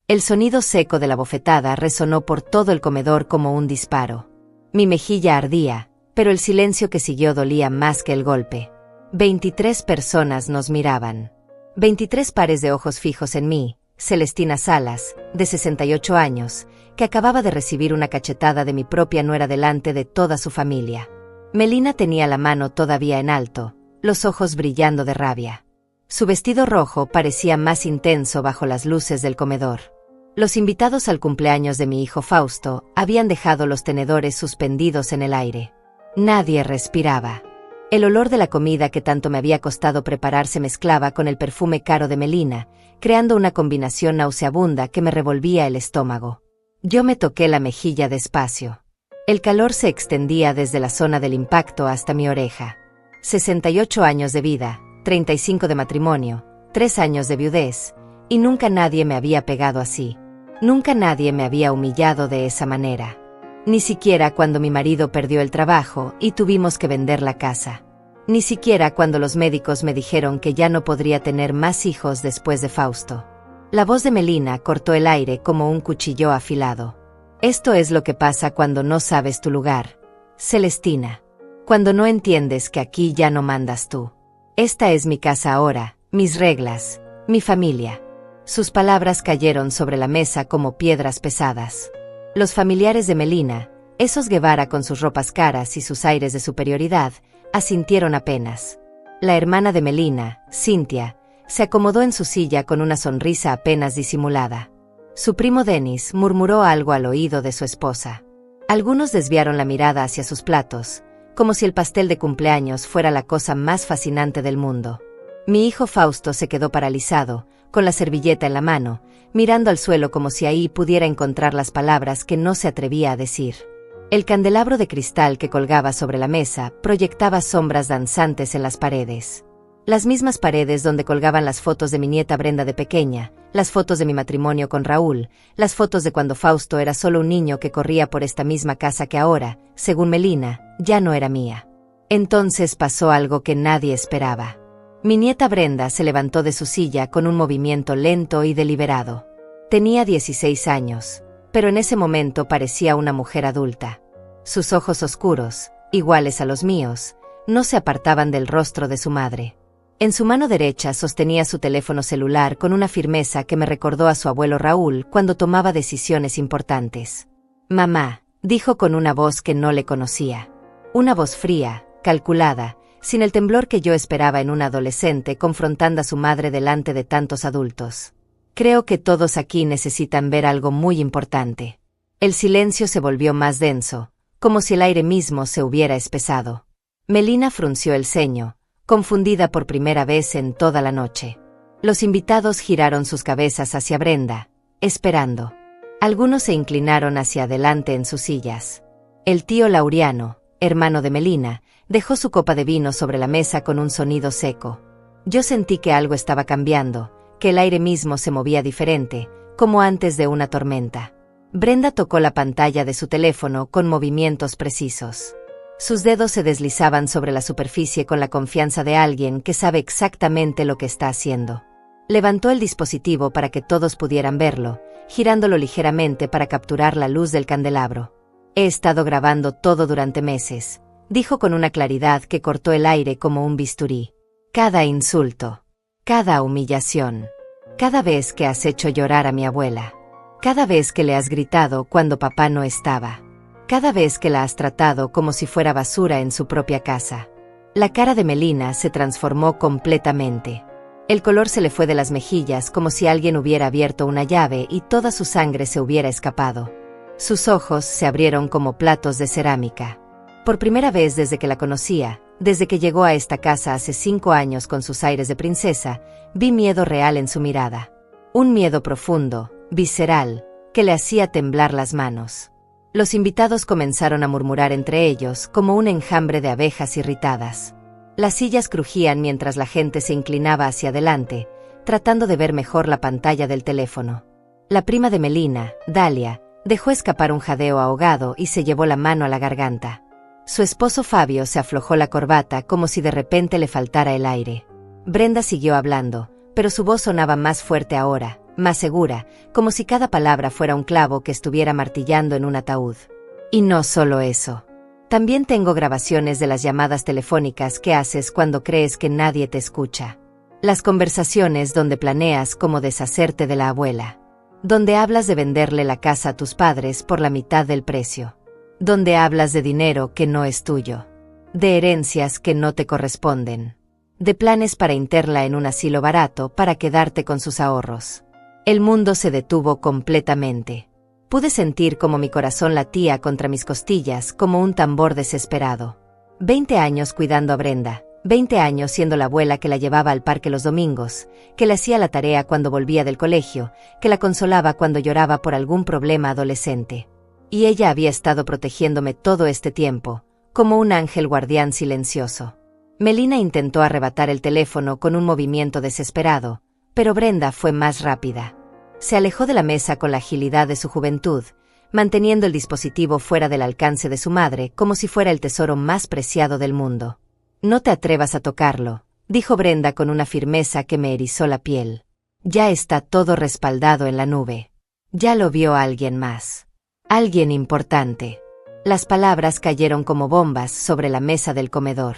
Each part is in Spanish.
El sonido seco de la bofetada resonó por todo el comedor como un disparo. Mi mejilla ardía, pero el silencio que siguió dolía más que el golpe. 23 personas nos miraban. 23 pares de ojos fijos en mí. Celestina Salas, de 68 años, que acababa de recibir una cachetada de mi propia nuera delante de toda su familia. Melina tenía la mano todavía en alto, los ojos brillando de rabia. Su vestido rojo parecía más intenso bajo las luces del comedor. Los invitados al cumpleaños de mi hijo Fausto habían dejado los tenedores suspendidos en el aire. Nadie respiraba. El olor de la comida que tanto me había costado preparar se mezclaba con el perfume caro de Melina, creando una combinación nauseabunda que me revolvía el estómago. Yo me toqué la mejilla despacio. El calor se extendía desde la zona del impacto hasta mi oreja. 68 años de vida, 35 de matrimonio, 3 años de viudez, y nunca nadie me había pegado así. Nunca nadie me había humillado de esa manera. Ni siquiera cuando mi marido perdió el trabajo y tuvimos que vender la casa. Ni siquiera cuando los médicos me dijeron que ya no podría tener más hijos después de Fausto. La voz de Melina cortó el aire como un cuchillo afilado. Esto es lo que pasa cuando no sabes tu lugar, Celestina. Cuando no entiendes que aquí ya no mandas tú. Esta es mi casa ahora, mis reglas, mi familia. Sus palabras cayeron sobre la mesa como piedras pesadas. Los familiares de Melina, esos Guevara con sus ropas caras y sus aires de superioridad, asintieron apenas. La hermana de Melina, Cynthia, se acomodó en su silla con una sonrisa apenas disimulada. Su primo Denis murmuró algo al oído de su esposa. Algunos desviaron la mirada hacia sus platos, como si el pastel de cumpleaños fuera la cosa más fascinante del mundo. Mi hijo Fausto se quedó paralizado, con la servilleta en la mano, mirando al suelo como si ahí pudiera encontrar las palabras que no se atrevía a decir. El candelabro de cristal que colgaba sobre la mesa proyectaba sombras danzantes en las paredes. Las mismas paredes donde colgaban las fotos de mi nieta Brenda de pequeña, las fotos de mi matrimonio con Raúl, las fotos de cuando Fausto era solo un niño que corría por esta misma casa que ahora, según Melina, ya no era mía. Entonces pasó algo que nadie esperaba. Mi nieta Brenda se levantó de su silla con un movimiento lento y deliberado. Tenía 16 años, pero en ese momento parecía una mujer adulta. Sus ojos oscuros, iguales a los míos, no se apartaban del rostro de su madre. En su mano derecha sostenía su teléfono celular con una firmeza que me recordó a su abuelo Raúl cuando tomaba decisiones importantes. «Mamá», dijo con una voz que no le conocía. Una voz fría, calculada, sin el temblor que yo esperaba en un adolescente confrontando a su madre delante de tantos adultos. Creo que todos aquí necesitan ver algo muy importante. El silencio se volvió más denso, como si el aire mismo se hubiera espesado. Melina frunció el ceño, confundida por primera vez en toda la noche. Los invitados giraron sus cabezas hacia Brenda, esperando. Algunos se inclinaron hacia adelante en sus sillas. El tío Laureano, hermano de Melina, dejó su copa de vino sobre la mesa con un sonido seco. Yo sentí que algo estaba cambiando, que el aire mismo se movía diferente, como antes de una tormenta. Brenda tocó la pantalla de su teléfono con movimientos precisos. Sus dedos se deslizaban sobre la superficie con la confianza de alguien que sabe exactamente lo que está haciendo. Levantó el dispositivo para que todos pudieran verlo, girándolo ligeramente para capturar la luz del candelabro. He estado grabando todo durante meses, dijo con una claridad que cortó el aire como un bisturí. Cada insulto, cada humillación, cada vez que has hecho llorar a mi abuela, cada vez que le has gritado cuando papá no estaba, cada vez que la has tratado como si fuera basura en su propia casa. La cara de Melina se transformó completamente. El color se le fue de las mejillas como si alguien hubiera abierto una llave y toda su sangre se hubiera escapado. Sus ojos se abrieron como platos de cerámica. Por primera vez desde que la conocía, desde que llegó a esta casa hace 5 años con sus aires de princesa, vi miedo real en su mirada. Un miedo profundo, visceral, que le hacía temblar las manos. Los invitados comenzaron a murmurar entre ellos como un enjambre de abejas irritadas. Las sillas crujían mientras la gente se inclinaba hacia adelante, tratando de ver mejor la pantalla del teléfono. La prima de Melina, Dalia, dejó escapar un jadeo ahogado y se llevó la mano a la garganta. Su esposo Fabio se aflojó la corbata como si de repente le faltara el aire. Brenda siguió hablando, pero su voz sonaba más fuerte ahora, más segura, como si cada palabra fuera un clavo que estuviera martillando en un ataúd. Y no solo eso. También tengo grabaciones de las llamadas telefónicas que haces cuando crees que nadie te escucha. Las conversaciones donde planeas cómo deshacerte de la abuela. Donde hablas de venderle la casa a tus padres por la mitad del precio. Donde hablas de dinero que no es tuyo. De herencias que no te corresponden. De planes para interna en un asilo barato para quedarte con sus ahorros. El mundo se detuvo completamente. Pude sentir como mi corazón latía contra mis costillas como un tambor desesperado. 20 años cuidando a Brenda, 20 años siendo la abuela que la llevaba al parque los domingos, que le hacía la tarea cuando volvía del colegio, que la consolaba cuando lloraba por algún problema adolescente. Y ella había estado protegiéndome todo este tiempo, como un ángel guardián silencioso. Melina intentó arrebatar el teléfono con un movimiento desesperado, pero Brenda fue más rápida. Se alejó de la mesa con la agilidad de su juventud, manteniendo el dispositivo fuera del alcance de su madre como si fuera el tesoro más preciado del mundo. «No te atrevas a tocarlo», dijo Brenda con una firmeza que me erizó la piel. «Ya está todo respaldado en la nube. Ya lo vio alguien más. Alguien importante». Las palabras cayeron como bombas sobre la mesa del comedor.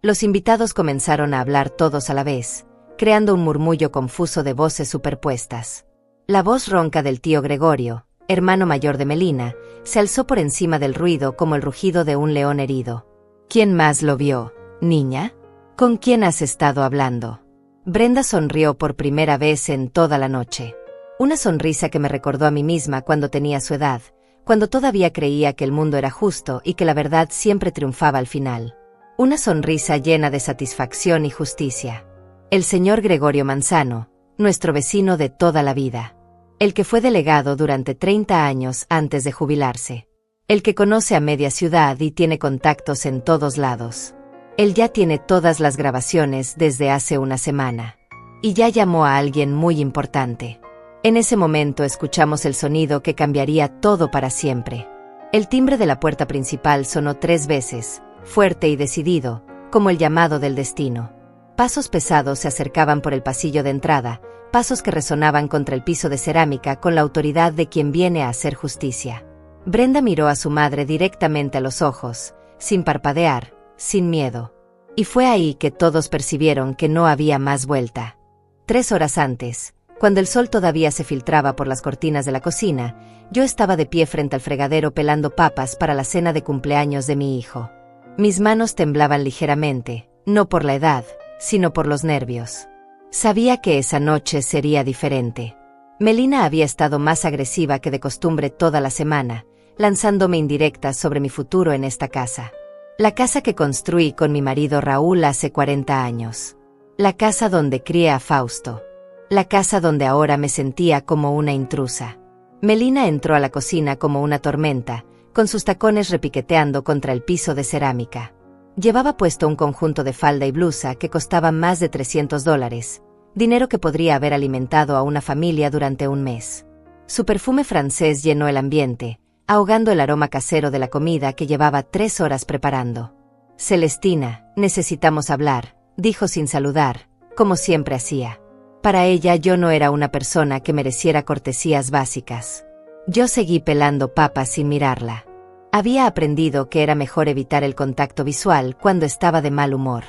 Los invitados comenzaron a hablar todos a la vez, creando un murmullo confuso de voces superpuestas. La voz ronca del tío Gregorio, hermano mayor de Melina, se alzó por encima del ruido como el rugido de un león herido. «¿Quién más lo vio, niña? ¿Con quién has estado hablando?» Brenda sonrió por primera vez en toda la noche. Una sonrisa que me recordó a mí misma cuando tenía su edad, cuando todavía creía que el mundo era justo y que la verdad siempre triunfaba al final. Una sonrisa llena de satisfacción y justicia. El señor Gregorio Manzano, nuestro vecino de toda la vida. El que fue delegado durante 30 años antes de jubilarse. El que conoce a media ciudad y tiene contactos en todos lados. Él ya tiene todas las grabaciones desde hace una semana. Y ya llamó a alguien muy importante. En ese momento escuchamos el sonido que cambiaría todo para siempre. El timbre de la puerta principal sonó 3 veces, fuerte y decidido, como el llamado del destino. Pasos pesados se acercaban por el pasillo de entrada, pasos que resonaban contra el piso de cerámica con la autoridad de quien viene a hacer justicia. Brenda miró a su madre directamente a los ojos, sin parpadear, sin miedo. Y fue ahí que todos percibieron que no había más vuelta. 3 horas antes, cuando el sol todavía se filtraba por las cortinas de la cocina, yo estaba de pie frente al fregadero pelando papas para la cena de cumpleaños de mi hijo. Mis manos temblaban ligeramente, no por la edad, sino por los nervios. Sabía que esa noche sería diferente. Melina había estado más agresiva que de costumbre toda la semana, lanzándome indirectas sobre mi futuro en esta casa. La casa que construí con mi marido Raúl hace 40 años. La casa donde crié a Fausto. La casa donde ahora me sentía como una intrusa. Melina entró a la cocina como una tormenta, con sus tacones repiqueteando contra el piso de cerámica. Llevaba puesto un conjunto de falda y blusa que costaba más de $300, dinero que podría haber alimentado a una familia durante un mes. Su perfume francés llenó el ambiente, ahogando el aroma casero de la comida que llevaba 3 horas preparando. «Celestina, necesitamos hablar», dijo sin saludar, como siempre hacía. Para ella yo no era una persona que mereciera cortesías básicas. Yo seguí pelando papas sin mirarla. Había aprendido que era mejor evitar el contacto visual cuando estaba de mal humor.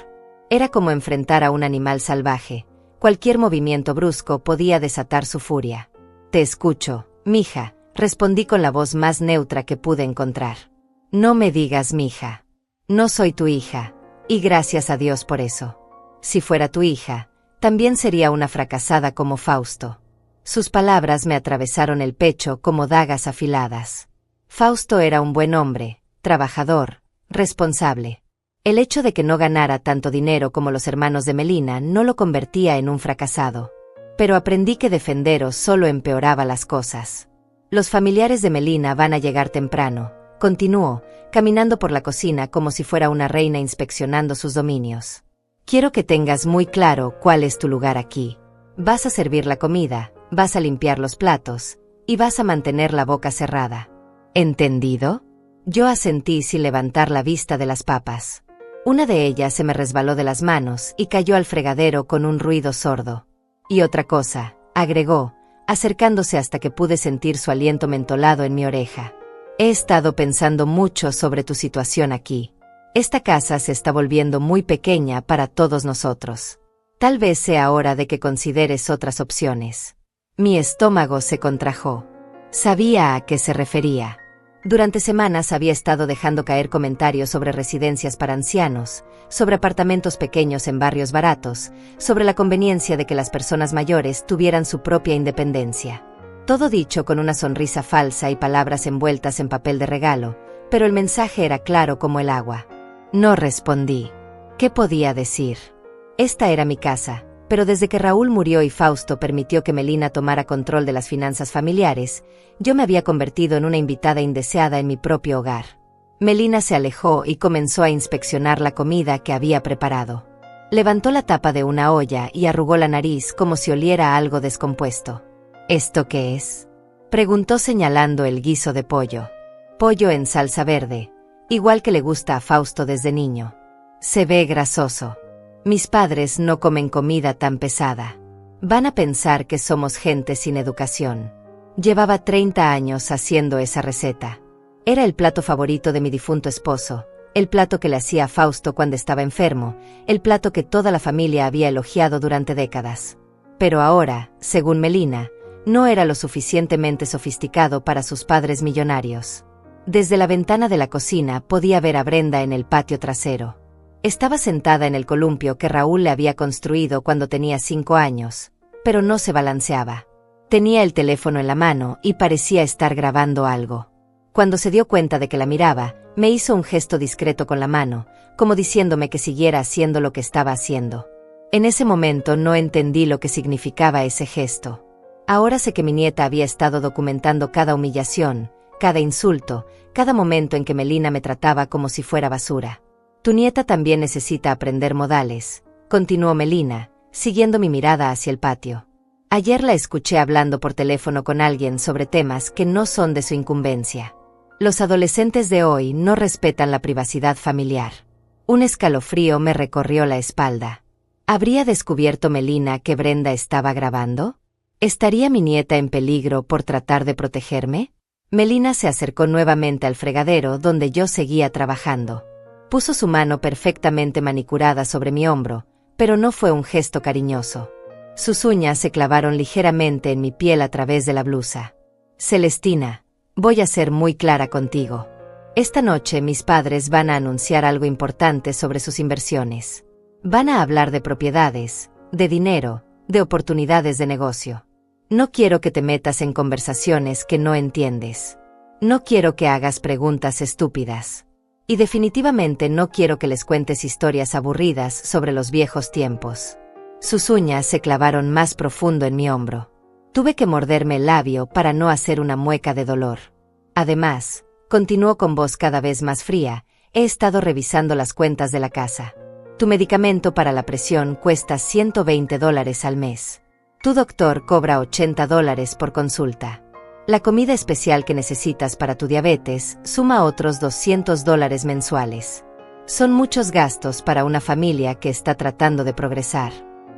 Era como enfrentar a un animal salvaje. Cualquier movimiento brusco podía desatar su furia. «Te escucho, mija», respondí con la voz más neutra que pude encontrar. «No me digas mija. No soy tu hija, y gracias a Dios por eso. Si fuera tu hija, también sería una fracasada como Fausto». Sus palabras me atravesaron el pecho como dagas afiladas. Fausto era un buen hombre, trabajador, responsable. El hecho de que no ganara tanto dinero como los hermanos de Melina no lo convertía en un fracasado. Pero aprendí que defenderos solo empeoraba las cosas. «Los familiares de Melina van a llegar temprano», continuó, caminando por la cocina como si fuera una reina inspeccionando sus dominios. «Quiero que tengas muy claro cuál es tu lugar aquí. Vas a servir la comida, vas a limpiar los platos, y vas a mantener la boca cerrada. ¿Entendido?» Yo asentí sin levantar la vista de las papas. Una de ellas se me resbaló de las manos y cayó al fregadero con un ruido sordo. «Y otra cosa», agregó, acercándose hasta que pude sentir su aliento mentolado en mi oreja. He estado pensando mucho sobre tu situación aquí. Esta casa se está volviendo muy pequeña para todos nosotros. Tal vez sea hora de que consideres otras opciones. Mi estómago se contrajo. Sabía a qué se refería. Durante semanas había estado dejando caer comentarios sobre residencias para ancianos, sobre apartamentos pequeños en barrios baratos, sobre la conveniencia de que las personas mayores tuvieran su propia independencia. Todo dicho con una sonrisa falsa y palabras envueltas en papel de regalo, pero el mensaje era claro como el agua. No respondí. ¿Qué podía decir? Esta era mi casa, pero desde que Raúl murió y Fausto permitió que Melina tomara control de las finanzas familiares, yo me había convertido en una invitada indeseada en mi propio hogar. Melina se alejó y comenzó a inspeccionar la comida que había preparado. Levantó la tapa de una olla y arrugó la nariz como si oliera a algo descompuesto. ¿Esto qué es?, preguntó señalando el guiso de pollo. Pollo en salsa verde, igual que le gusta a Fausto desde niño. Se ve grasoso. Mis padres no comen comida tan pesada. Van a pensar que somos gente sin educación. Llevaba 30 años haciendo esa receta. Era el plato favorito de mi difunto esposo, el plato que le hacía a Fausto cuando estaba enfermo, el plato que toda la familia había elogiado durante décadas. Pero ahora, según Melina, no era lo suficientemente sofisticado para sus padres millonarios. Desde la ventana de la cocina podía ver a Brenda en el patio trasero. Estaba sentada en el columpio que Raúl le había construido cuando tenía 5 años, pero no se balanceaba. Tenía el teléfono en la mano y parecía estar grabando algo. Cuando se dio cuenta de que la miraba, me hizo un gesto discreto con la mano, como diciéndome que siguiera haciendo lo que estaba haciendo. En ese momento no entendí lo que significaba ese gesto. Ahora sé que mi nieta había estado documentando cada humillación, cada insulto, cada momento en que Melina me trataba como si fuera basura. Tu nieta también necesita aprender modales, continuó Melina, siguiendo mi mirada hacia el patio. Ayer la escuché hablando por teléfono con alguien sobre temas que no son de su incumbencia. Los adolescentes de hoy no respetan la privacidad familiar. Un escalofrío me recorrió la espalda. ¿Habría descubierto Melina que Brenda estaba grabando? ¿Estaría mi nieta en peligro por tratar de protegerme? Melina se acercó nuevamente al fregadero donde yo seguía trabajando. Puso su mano perfectamente manicurada sobre mi hombro, pero no fue un gesto cariñoso. Sus uñas se clavaron ligeramente en mi piel a través de la blusa. Celestina, voy a ser muy clara contigo. Esta noche mis padres van a anunciar algo importante sobre sus inversiones. Van a hablar de propiedades, de dinero, de oportunidades de negocio. No quiero que te metas en conversaciones que no entiendes. No quiero que hagas preguntas estúpidas. Y definitivamente no quiero que les cuentes historias aburridas sobre los viejos tiempos. Sus uñas se clavaron más profundo en mi hombro. Tuve que morderme el labio para no hacer una mueca de dolor. Además, continuó con voz cada vez más fría, he estado revisando las cuentas de la casa. Tu medicamento para la presión cuesta $120 al mes. Tu doctor cobra $80 por consulta. La comida especial que necesitas para tu diabetes suma otros $200 mensuales. Son muchos gastos para una familia que está tratando de progresar.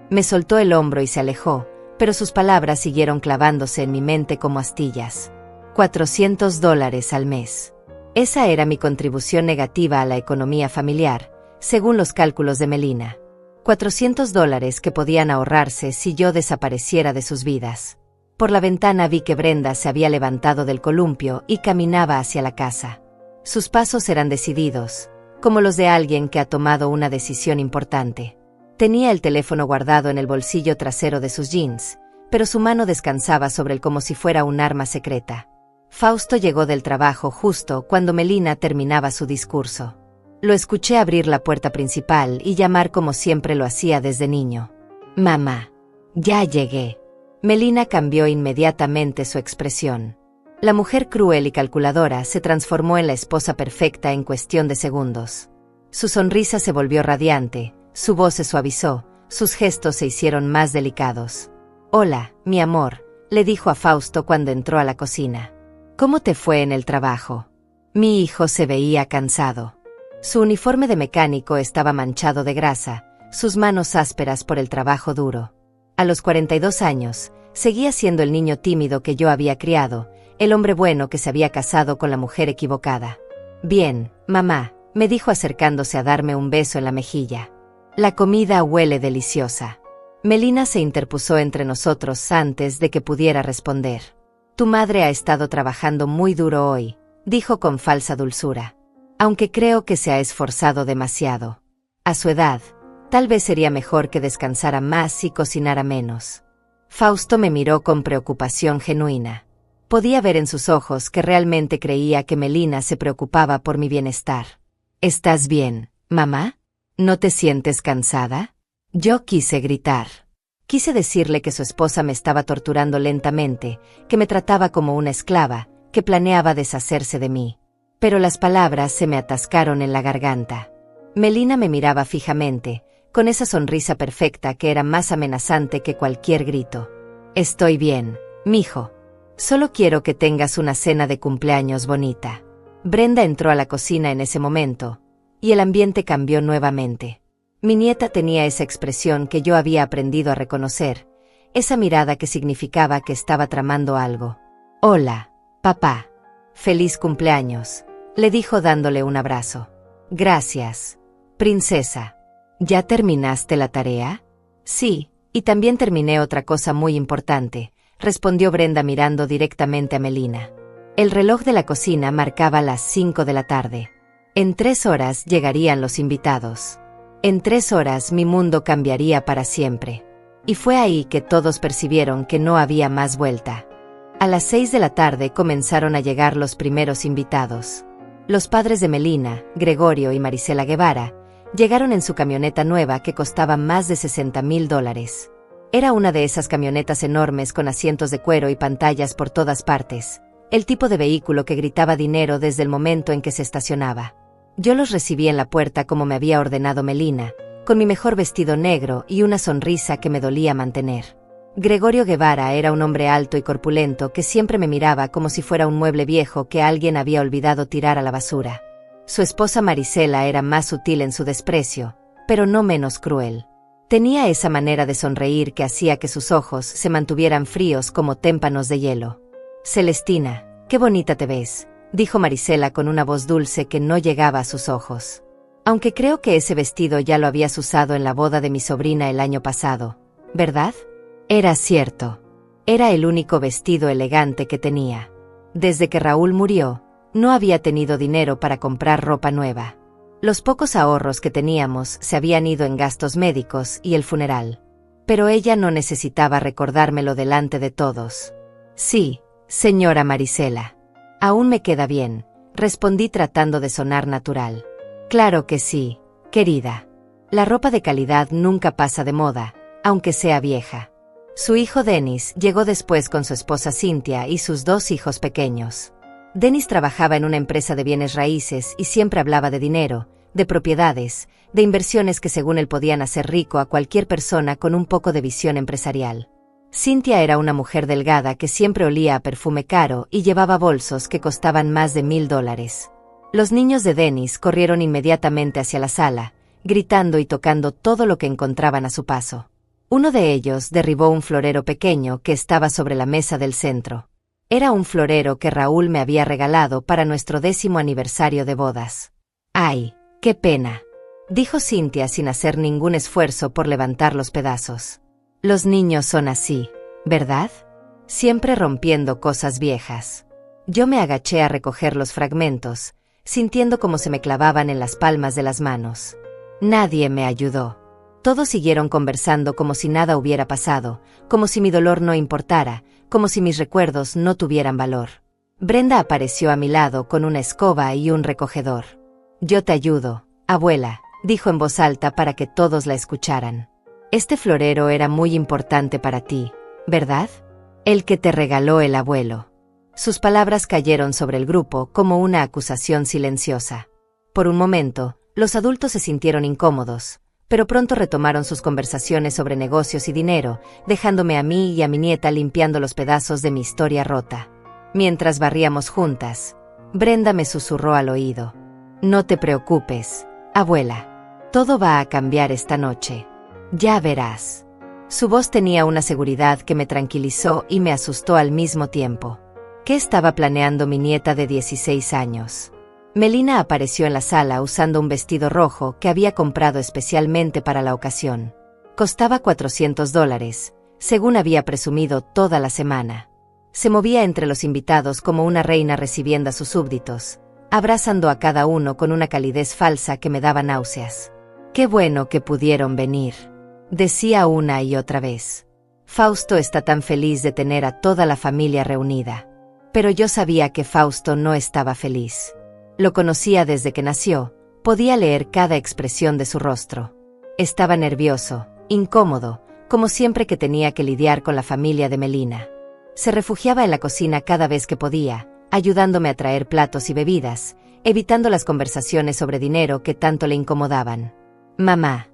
Me soltó el hombro y se alejó, pero sus palabras siguieron clavándose en mi mente como astillas. $400 al mes. Esa era mi contribución negativa a la economía familiar, según los cálculos de Melina. $400 que podían ahorrarse si yo desapareciera de sus vidas. Por la ventana vi que Brenda se había levantado del columpio y caminaba hacia la casa. Sus pasos eran decididos, como los de alguien que ha tomado una decisión importante. Tenía el teléfono guardado en el bolsillo trasero de sus jeans, pero su mano descansaba sobre él como si fuera un arma secreta. Fausto llegó del trabajo justo cuando Melina terminaba su discurso. Lo escuché abrir la puerta principal y llamar como siempre lo hacía desde niño. «Mamá, ya llegué». Melina cambió inmediatamente su expresión. La mujer cruel y calculadora se transformó en la esposa perfecta en cuestión de segundos. Su sonrisa se volvió radiante, su voz se suavizó, sus gestos se hicieron más delicados. «Hola, mi amor», le dijo a Fausto cuando entró a la cocina. «¿Cómo te fue en el trabajo?» Mi hijo se veía cansado. Su uniforme de mecánico estaba manchado de grasa, sus manos ásperas por el trabajo duro. A los 42 años, Seguía siendo el niño tímido que yo había criado, el hombre bueno que se había casado con la mujer equivocada. Bien, mamá, me dijo acercándose a darme un beso en la mejilla. La comida huele deliciosa. Melina se interpuso entre nosotros antes de que pudiera responder. Tu madre ha estado trabajando muy duro hoy, dijo con falsa dulzura. Aunque creo que se ha esforzado demasiado. A su edad, tal vez sería mejor que descansara más y cocinara menos. Fausto me miró con preocupación genuina. Podía ver en sus ojos que realmente creía que Melina se preocupaba por mi bienestar. ¿Estás bien, mamá? ¿No te sientes cansada? Yo quise gritar. Quise decirle que su esposa me estaba torturando lentamente, que me trataba como una esclava, que planeaba deshacerse de mí. Pero las palabras se me atascaron en la garganta. Melina me miraba fijamente, con esa sonrisa perfecta que era más amenazante que cualquier grito. Estoy bien, mijo. Solo quiero que tengas una cena de cumpleaños bonita. Brenda entró a la cocina en ese momento, y el ambiente cambió nuevamente. Mi nieta tenía esa expresión que yo había aprendido a reconocer, esa mirada que significaba que estaba tramando algo. Hola, papá. Feliz cumpleaños, le dijo dándole un abrazo. Gracias, princesa. ¿Ya terminaste la tarea? Sí, y también terminé otra cosa muy importante, respondió Brenda mirando directamente a Melina. El reloj de la cocina marcaba las 5 de la tarde. En 3 horas llegarían los invitados. En 3 horas mi mundo cambiaría para siempre. Y fue ahí que todos percibieron que no había más vuelta. A las 6 de la tarde comenzaron a llegar los primeros invitados. Los padres de Melina, Gregorio y Marisela Guevara, llegaron en su camioneta nueva que costaba más de $60,000. Era una de esas camionetas enormes con asientos de cuero y pantallas por todas partes, el tipo de vehículo que gritaba dinero desde el momento en que se estacionaba. Yo los recibí en la puerta como me había ordenado Melina, con mi mejor vestido negro y una sonrisa que me dolía mantener. Gregorio Guevara era un hombre alto y corpulento que siempre me miraba como si fuera un mueble viejo que alguien había olvidado tirar a la basura. Su esposa Marisela era más sutil en su desprecio, pero no menos cruel. Tenía esa manera de sonreír que hacía que sus ojos se mantuvieran fríos como témpanos de hielo. Celestina, qué bonita te ves, dijo Marisela con una voz dulce que no llegaba a sus ojos. Aunque creo que ese vestido ya lo habías usado en la boda de mi sobrina el año pasado, ¿verdad? Era cierto. Era el único vestido elegante que tenía. Desde que Raúl murió, no había tenido dinero para comprar ropa nueva. Los pocos ahorros que teníamos se habían ido en gastos médicos y el funeral. Pero ella no necesitaba recordármelo delante de todos. Sí, señora Marisela. Aún me queda bien, respondí tratando de sonar natural. Claro que sí, querida. La ropa de calidad nunca pasa de moda, aunque sea vieja. Su hijo Denis llegó después con su esposa Cynthia y sus 2 hijos pequeños. Denis trabajaba en una empresa de bienes raíces y siempre hablaba de dinero, de propiedades, de inversiones que según él podían hacer rico a cualquier persona con un poco de visión empresarial. Cynthia era una mujer delgada que siempre olía a perfume caro y llevaba bolsos que costaban más de $1,000. Los niños de Denis corrieron inmediatamente hacia la sala, gritando y tocando todo lo que encontraban a su paso. Uno de ellos derribó un florero pequeño que estaba sobre la mesa del centro. Era un florero que Raúl me había regalado para nuestro 10º aniversario de bodas. ¡Ay, qué pena!, dijo Cynthia sin hacer ningún esfuerzo por levantar los pedazos. Los niños son así, ¿verdad? Siempre rompiendo cosas viejas. Yo me agaché a recoger los fragmentos, sintiendo como se me clavaban en las palmas de las manos. Nadie me ayudó. Todos siguieron conversando como si nada hubiera pasado, como si mi dolor no importara, como si mis recuerdos no tuvieran valor. Brenda apareció a mi lado con una escoba y un recogedor. Yo te ayudo, abuela, dijo en voz alta para que todos la escucharan. Este florero era muy importante para ti, ¿verdad? El que te regaló el abuelo. Sus palabras cayeron sobre el grupo como una acusación silenciosa. Por un momento, los adultos se sintieron incómodos, pero pronto retomaron sus conversaciones sobre negocios y dinero, dejándome a mí y a mi nieta limpiando los pedazos de mi historia rota. Mientras barríamos juntas, Brenda me susurró al oído. No te preocupes, abuela. Todo va a cambiar esta noche. Ya verás. Su voz tenía una seguridad que me tranquilizó y me asustó al mismo tiempo. ¿Qué estaba planeando mi nieta de 16 años? Melina apareció en la sala usando un vestido rojo que había comprado especialmente para la ocasión. Costaba $400, según había presumido toda la semana. Se movía entre los invitados como una reina recibiendo a sus súbditos, abrazando a cada uno con una calidez falsa que me daba náuseas. «Qué bueno que pudieron venir», decía una y otra vez. «Fausto está tan feliz de tener a toda la familia reunida». Pero yo sabía que Fausto no estaba feliz. Lo conocía desde que nació, podía leer cada expresión de su rostro. Estaba nervioso, incómodo, como siempre que tenía que lidiar con la familia de Melina. Se refugiaba en la cocina cada vez que podía, ayudándome a traer platos y bebidas, evitando las conversaciones sobre dinero que tanto le incomodaban. «Mamá,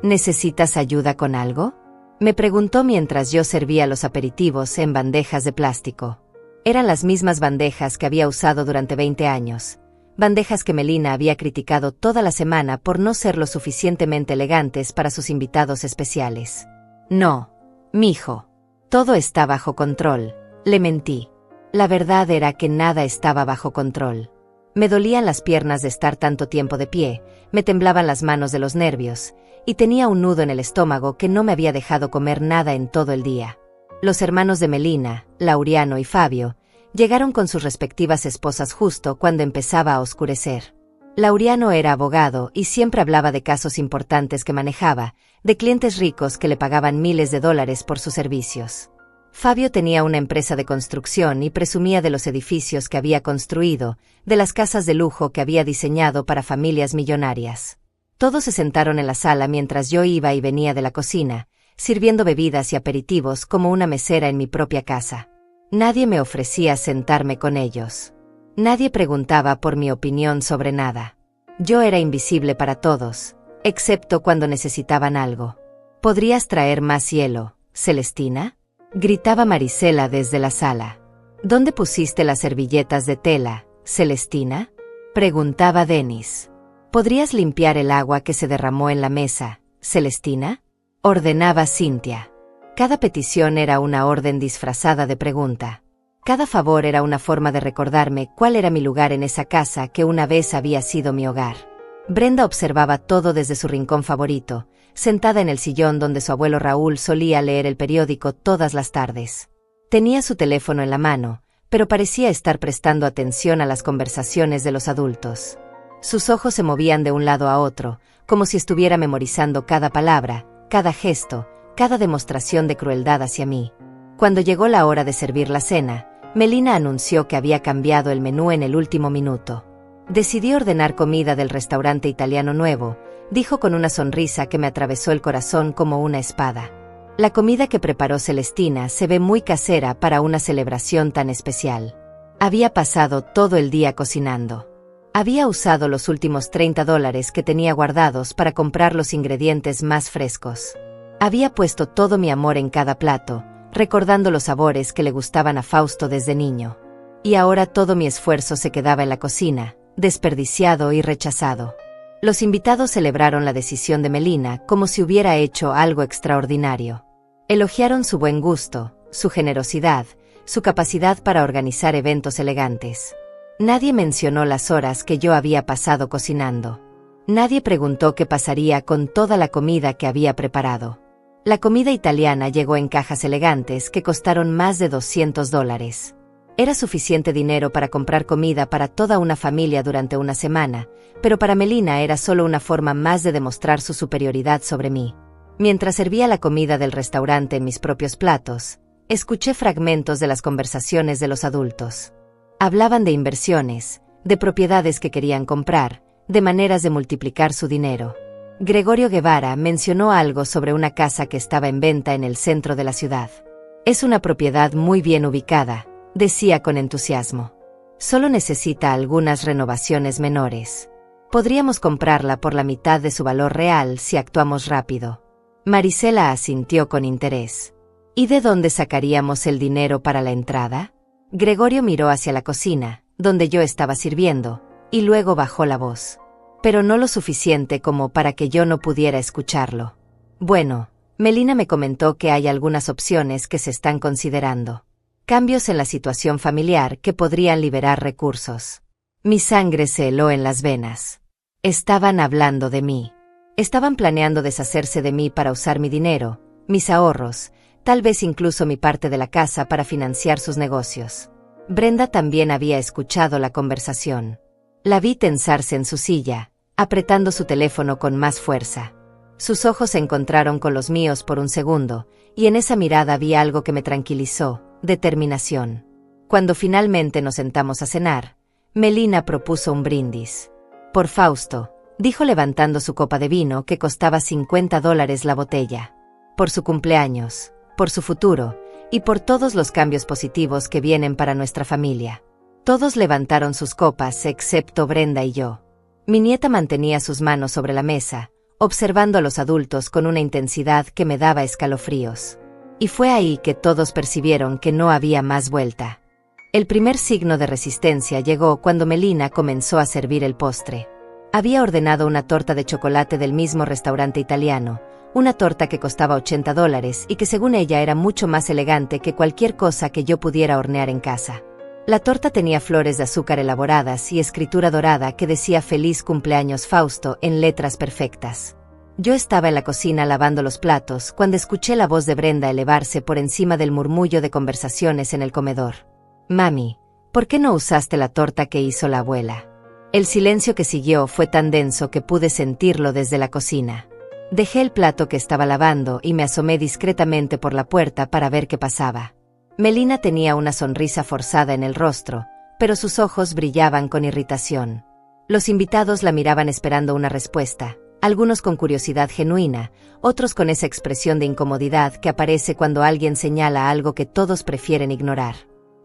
¿necesitas ayuda con algo?», me preguntó mientras yo servía los aperitivos en bandejas de plástico. Eran las mismas bandejas que había usado durante 20 años, bandejas que Melina había criticado toda la semana por no ser lo suficientemente elegantes para sus invitados especiales. «No, mijo. Todo está bajo control», le mentí. La verdad era que nada estaba bajo control. Me dolían las piernas de estar tanto tiempo de pie, me temblaban las manos de los nervios, y tenía un nudo en el estómago que no me había dejado comer nada en todo el día. Los hermanos de Melina, Laureano y Fabio, llegaron con sus respectivas esposas justo cuando empezaba a oscurecer. Laureano era abogado y siempre hablaba de casos importantes que manejaba, de clientes ricos que le pagaban miles de dólares por sus servicios. Fabio tenía una empresa de construcción y presumía de los edificios que había construido, de las casas de lujo que había diseñado para familias millonarias. Todos se sentaron en la sala mientras yo iba y venía de la cocina, sirviendo bebidas y aperitivos como una mesera en mi propia casa. Nadie me ofrecía sentarme con ellos. Nadie preguntaba por mi opinión sobre nada. Yo era invisible para todos, excepto cuando necesitaban algo. «¿Podrías traer más hielo, Celestina?», gritaba Marisela desde la sala. «¿Dónde pusiste las servilletas de tela, Celestina?», preguntaba Denis. «¿Podrías limpiar el agua que se derramó en la mesa, Celestina?», ordenaba Cynthia. Cada petición era una orden disfrazada de pregunta. Cada favor era una forma de recordarme cuál era mi lugar en esa casa que una vez había sido mi hogar. Brenda observaba todo desde su rincón favorito, sentada en el sillón donde su abuelo Raúl solía leer el periódico todas las tardes. Tenía su teléfono en la mano, pero parecía estar prestando atención a las conversaciones de los adultos. Sus ojos se movían de un lado a otro, como si estuviera memorizando cada palabra, cada gesto, cada demostración de crueldad hacia mí. Cuando llegó la hora de servir la cena, Melina anunció que había cambiado el menú en el último minuto. «Decidí ordenar comida del restaurante italiano nuevo», dijo con una sonrisa que me atravesó el corazón como una espada. «La comida que preparó Celestina se ve muy casera para una celebración tan especial». Había pasado todo el día cocinando. Había usado los últimos $30 que tenía guardados para comprar los ingredientes más frescos. Había puesto todo mi amor en cada plato, recordando los sabores que le gustaban a Fausto desde niño. Y ahora todo mi esfuerzo se quedaba en la cocina, desperdiciado y rechazado. Los invitados celebraron la decisión de Melina como si hubiera hecho algo extraordinario. Elogiaron su buen gusto, su generosidad, su capacidad para organizar eventos elegantes. Nadie mencionó las horas que yo había pasado cocinando. Nadie preguntó qué pasaría con toda la comida que había preparado. La comida italiana llegó en cajas elegantes que costaron más de $200. Era suficiente dinero para comprar comida para toda una familia durante una semana, pero para Melina era solo una forma más de demostrar su superioridad sobre mí. Mientras servía la comida del restaurante en mis propios platos, escuché fragmentos de las conversaciones de los adultos. Hablaban de inversiones, de propiedades que querían comprar, de maneras de multiplicar su dinero. Gregorio Guevara mencionó algo sobre una casa que estaba en venta en el centro de la ciudad. «Es una propiedad muy bien ubicada», decía con entusiasmo. «Solo necesita algunas renovaciones menores. Podríamos comprarla por la mitad de su valor real si actuamos rápido». Marisela asintió con interés. «¿Y de dónde sacaríamos el dinero para la entrada?». Gregorio miró hacia la cocina, donde yo estaba sirviendo, y luego bajó la voz. Pero no lo suficiente como para que yo no pudiera escucharlo. «Bueno, Melina me comentó que hay algunas opciones que se están considerando. Cambios en la situación familiar que podrían liberar recursos. Mi sangre se heló en las venas. Estaban hablando de mí. Estaban planeando deshacerse de mí para usar mi dinero, mis ahorros, tal vez incluso mi parte de la casa para financiar sus negocios. Brenda también había escuchado la conversación. La vi tensarse en su silla, apretando su teléfono con más fuerza. Sus ojos se encontraron con los míos por un segundo, y en esa mirada había algo que me tranquilizó: determinación. Cuando finalmente nos sentamos a cenar, Melina propuso un brindis. Por Fausto, dijo levantando su copa de vino que costaba $50 la botella. Por su cumpleaños, por su futuro, y por todos los cambios positivos que vienen para nuestra familia. Todos levantaron sus copas excepto Brenda y yo. Mi nieta mantenía sus manos sobre la mesa, observando a los adultos con una intensidad que me daba escalofríos. Y fue ahí que todos percibieron que no había más vuelta. El primer signo de resistencia llegó cuando Melina comenzó a servir el postre. Había ordenado una torta de chocolate del mismo restaurante italiano, una torta que costaba $80 y que según ella era mucho más elegante que cualquier cosa que yo pudiera hornear en casa. La torta tenía flores de azúcar elaboradas y escritura dorada que decía «Feliz cumpleaños Fausto» en letras perfectas. Yo estaba en la cocina lavando los platos cuando escuché la voz de Brenda elevarse por encima del murmullo de conversaciones en el comedor. «Mami, ¿por qué no usaste la torta que hizo la abuela?» El silencio que siguió fue tan denso que pude sentirlo desde la cocina. Dejé el plato que estaba lavando y me asomé discretamente por la puerta para ver qué pasaba. Melina tenía una sonrisa forzada en el rostro, pero sus ojos brillaban con irritación. Los invitados la miraban esperando una respuesta, algunos con curiosidad genuina, otros con esa expresión de incomodidad que aparece cuando alguien señala algo que todos prefieren ignorar.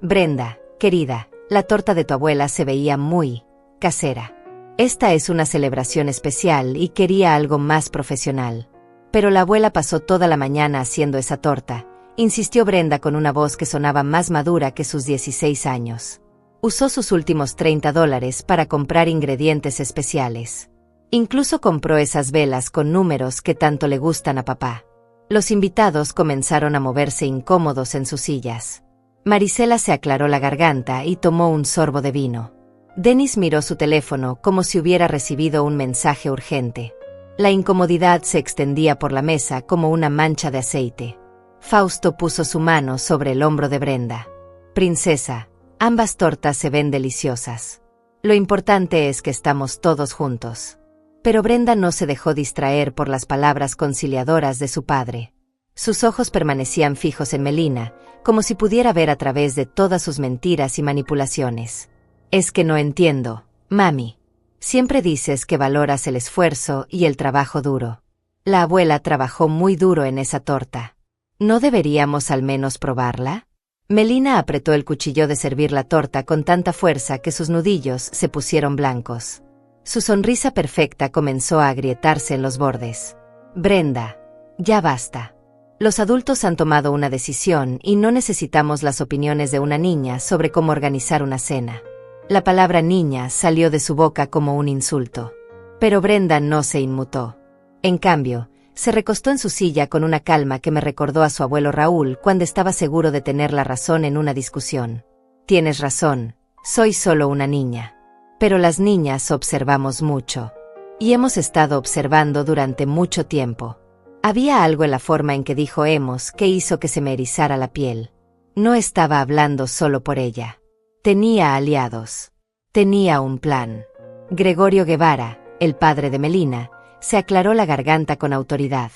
«Brenda, querida, la torta de tu abuela se veía muy casera. Esta es una celebración especial y quería algo más profesional». «Pero la abuela pasó toda la mañana haciendo esa torta», insistió Brenda con una voz que sonaba más madura que sus 16 años. Usó sus últimos $30 para comprar ingredientes especiales. Incluso compró esas velas con números que tanto le gustan a papá. Los invitados comenzaron a moverse incómodos en sus sillas. Marisela se aclaró la garganta y tomó un sorbo de vino. Dennis miró su teléfono como si hubiera recibido un mensaje urgente. La incomodidad se extendía por la mesa como una mancha de aceite. Fausto puso su mano sobre el hombro de Brenda. «Princesa, ambas tortas se ven deliciosas. Lo importante es que estamos todos juntos». Pero Brenda no se dejó distraer por las palabras conciliadoras de su padre. Sus ojos permanecían fijos en Melina, como si pudiera ver a través de todas sus mentiras y manipulaciones. «Es que no entiendo, mami. Siempre dices que valoras el esfuerzo y el trabajo duro. La abuela trabajó muy duro en esa torta. ¿No deberíamos al menos probarla?» Melina apretó el cuchillo de servir la torta con tanta fuerza que sus nudillos se pusieron blancos. Su sonrisa perfecta comenzó a agrietarse en los bordes. «Brenda, ya basta. Los adultos han tomado una decisión y no necesitamos las opiniones de una niña sobre cómo organizar una cena». La palabra niña salió de su boca como un insulto. Pero Brenda no se inmutó. En cambio, se recostó en su silla con una calma que me recordó a su abuelo Raúl cuando estaba seguro de tener la razón en una discusión. «Tienes razón, soy solo una niña. Pero las niñas observamos mucho. Y hemos estado observando durante mucho tiempo». Había algo en la forma en que dijo hemos que hizo que se me erizara la piel. No estaba hablando solo por ella. Tenía aliados. Tenía un plan. Gregorio Guevara, el padre de Melina, se aclaró la garganta con autoridad.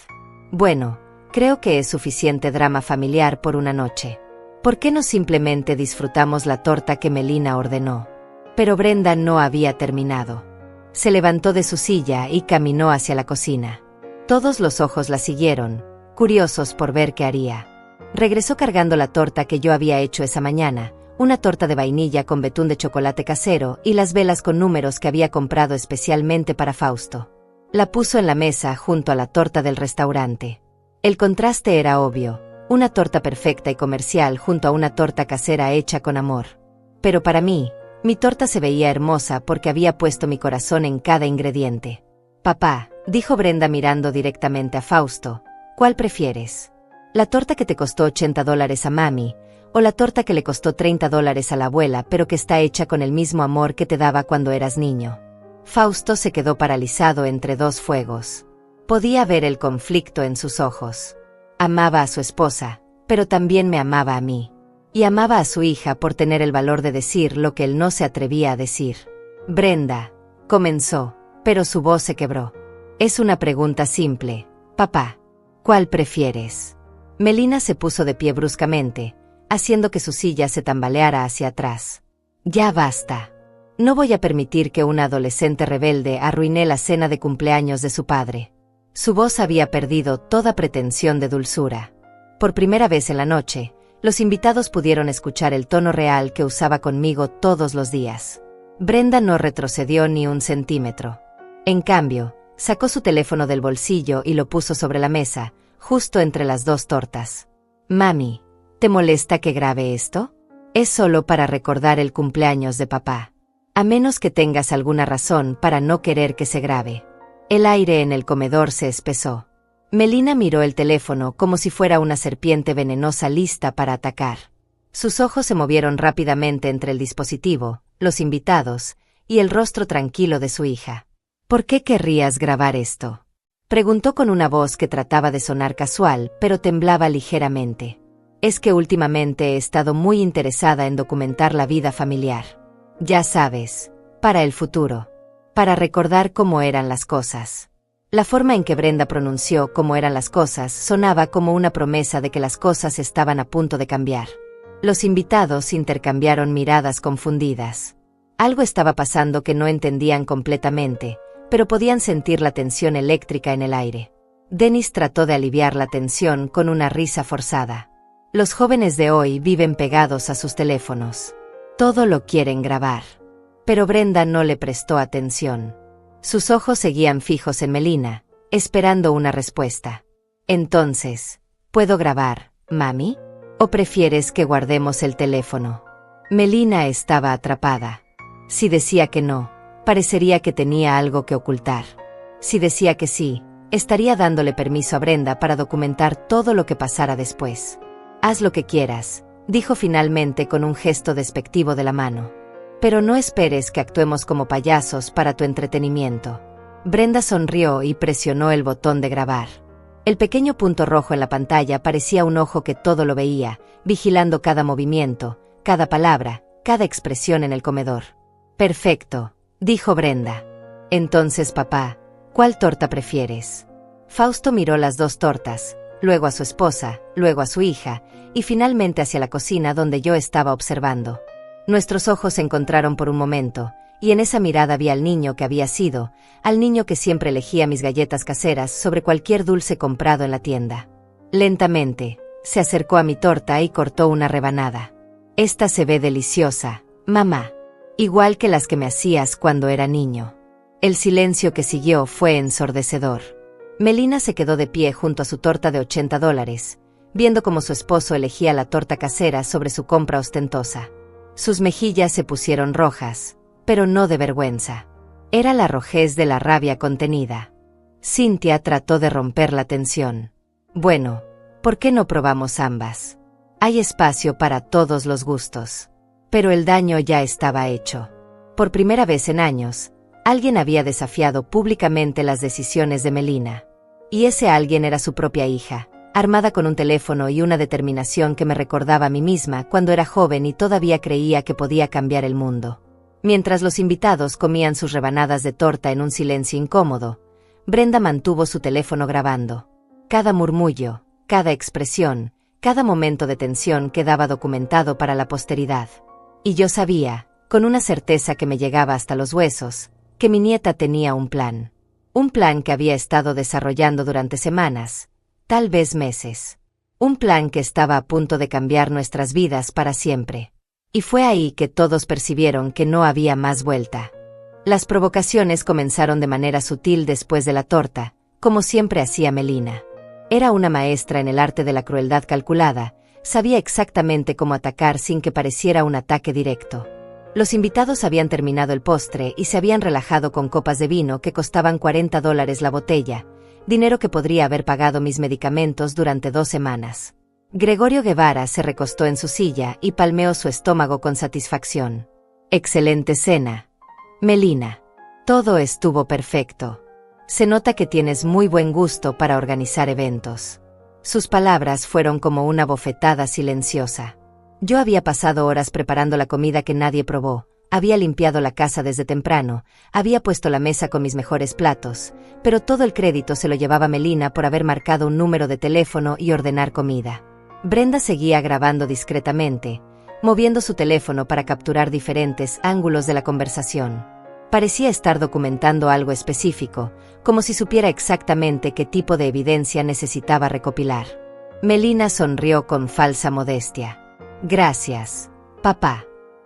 «Bueno, creo que es suficiente drama familiar por una noche. ¿Por qué no simplemente disfrutamos la torta que Melina ordenó?» Pero Brenda no había terminado. Se levantó de su silla y caminó hacia la cocina. Todos los ojos la siguieron, curiosos por ver qué haría. Regresó cargando la torta que yo había hecho esa mañana, una torta de vainilla con betún de chocolate casero y las velas con números que había comprado especialmente para Fausto. La puso en la mesa junto a la torta del restaurante. El contraste era obvio, una torta perfecta y comercial junto a una torta casera hecha con amor. Pero para mí, mi torta se veía hermosa porque había puesto mi corazón en cada ingrediente. «Papá», dijo Brenda mirando directamente a Fausto, ¿Cuál prefieres? ¿La torta que te costó $80 a mami, o la torta que le costó $30 a la abuela pero que está hecha con el mismo amor que te daba cuando eras niño? Fausto se quedó paralizado entre dos fuegos. Podía ver el conflicto en sus ojos. Amaba a su esposa, pero también me amaba a mí. Y amaba a su hija por tener el valor de decir lo que él no se atrevía a decir. Brenda, comenzó, pero su voz se quebró. Es una pregunta simple, papá. ¿Cuál prefieres? Melina se puso de pie bruscamente, haciendo que su silla se tambaleara hacia atrás. Ya basta. No voy a permitir que una adolescente rebelde arruine la cena de cumpleaños de su padre. Su voz había perdido toda pretensión de dulzura. Por primera vez en la noche, los invitados pudieron escuchar el tono real que usaba conmigo todos los días. Brenda no retrocedió ni un centímetro. En cambio, sacó su teléfono del bolsillo y lo puso sobre la mesa, justo entre las dos tortas. Mami, ¿te molesta que grabe esto? Es solo para recordar el cumpleaños de papá. A menos que tengas alguna razón para no querer que se grabe. El aire en el comedor se espesó. Melina miró el teléfono como si fuera una serpiente venenosa lista para atacar. Sus ojos se movieron rápidamente entre el dispositivo, los invitados, y el rostro tranquilo de su hija. ¿Por qué querrías grabar esto? Preguntó con una voz que trataba de sonar casual, pero temblaba ligeramente. Es que últimamente he estado muy interesada en documentar la vida familiar. Ya sabes, para el futuro. Para recordar cómo eran las cosas. La forma en que Brenda pronunció cómo eran las cosas sonaba como una promesa de que las cosas estaban a punto de cambiar. Los invitados intercambiaron miradas confundidas. Algo estaba pasando que no entendían completamente, pero podían sentir la tensión eléctrica en el aire. Dennis trató de aliviar la tensión con una risa forzada. Los jóvenes de hoy viven pegados a sus teléfonos. Todo lo quieren grabar. Pero Brenda no le prestó atención. Sus ojos seguían fijos en Melina, esperando una respuesta. Entonces, ¿puedo grabar, mami? ¿O prefieres que guardemos el teléfono? Melina estaba atrapada. Si decía que no, parecería que tenía algo que ocultar. Si decía que sí, estaría dándole permiso a Brenda para documentar todo lo que pasara después. Haz lo que quieras, dijo finalmente con un gesto despectivo de la mano. Pero no esperes que actuemos como payasos para tu entretenimiento. Brenda sonrió y presionó el botón de grabar. El pequeño punto rojo en la pantalla parecía un ojo que todo lo veía, vigilando cada movimiento, cada palabra, cada expresión en el comedor. Perfecto, dijo Brenda. Entonces, papá, ¿cuál torta prefieres? Fausto miró las dos tortas, luego a su esposa, luego a su hija, y finalmente hacia la cocina donde yo estaba observando. Nuestros ojos se encontraron por un momento, y en esa mirada vi al niño que había sido, al niño que siempre elegía mis galletas caseras sobre cualquier dulce comprado en la tienda. Lentamente, se acercó a mi torta y cortó una rebanada. Esta se ve deliciosa, mamá. Igual que las que me hacías cuando era niño. El silencio que siguió fue ensordecedor. Melina se quedó de pie junto a su torta de $80, viendo cómo su esposo elegía la torta casera sobre su compra ostentosa. Sus mejillas se pusieron rojas, pero no de vergüenza. Era la rojez de la rabia contenida. Cynthia trató de romper la tensión. Bueno, ¿por qué no probamos ambas? Hay espacio para todos los gustos. Pero el daño ya estaba hecho. Por primera vez en años, alguien había desafiado públicamente las decisiones de Melina. Y ese alguien era su propia hija, armada con un teléfono y una determinación que me recordaba a mí misma cuando era joven y todavía creía que podía cambiar el mundo. Mientras los invitados comían sus rebanadas de torta en un silencio incómodo, Brenda mantuvo su teléfono grabando. Cada murmullo, cada expresión, cada momento de tensión quedaba documentado para la posteridad. Y yo sabía, con una certeza que me llegaba hasta los huesos, que mi nieta tenía un plan. Un plan que había estado desarrollando durante semanas, tal vez meses. Un plan que estaba a punto de cambiar nuestras vidas para siempre. Y fue ahí que todos percibieron que no había más vuelta. Las provocaciones comenzaron de manera sutil después de la torta, como siempre hacía Melina. Era una maestra en el arte de la crueldad calculada, sabía exactamente cómo atacar sin que pareciera un ataque directo. Los invitados habían terminado el postre y se habían relajado con copas de vino que costaban $40 la botella, dinero que podría haber pagado mis medicamentos durante 2 semanas. Gregorio Guevara se recostó en su silla y palmeó su estómago con satisfacción. Excelente cena. Melina. Todo estuvo perfecto. Se nota que tienes muy buen gusto para organizar eventos. Sus palabras fueron como una bofetada silenciosa. Yo había pasado horas preparando la comida que nadie probó, había limpiado la casa desde temprano, había puesto la mesa con mis mejores platos, pero todo el crédito se lo llevaba Melina por haber marcado un número de teléfono y ordenar comida. Brenda seguía grabando discretamente, moviendo su teléfono para capturar diferentes ángulos de la conversación. Parecía estar documentando algo específico, como si supiera exactamente qué tipo de evidencia necesitaba recopilar. Melina sonrió con falsa modestia. Gracias, papá.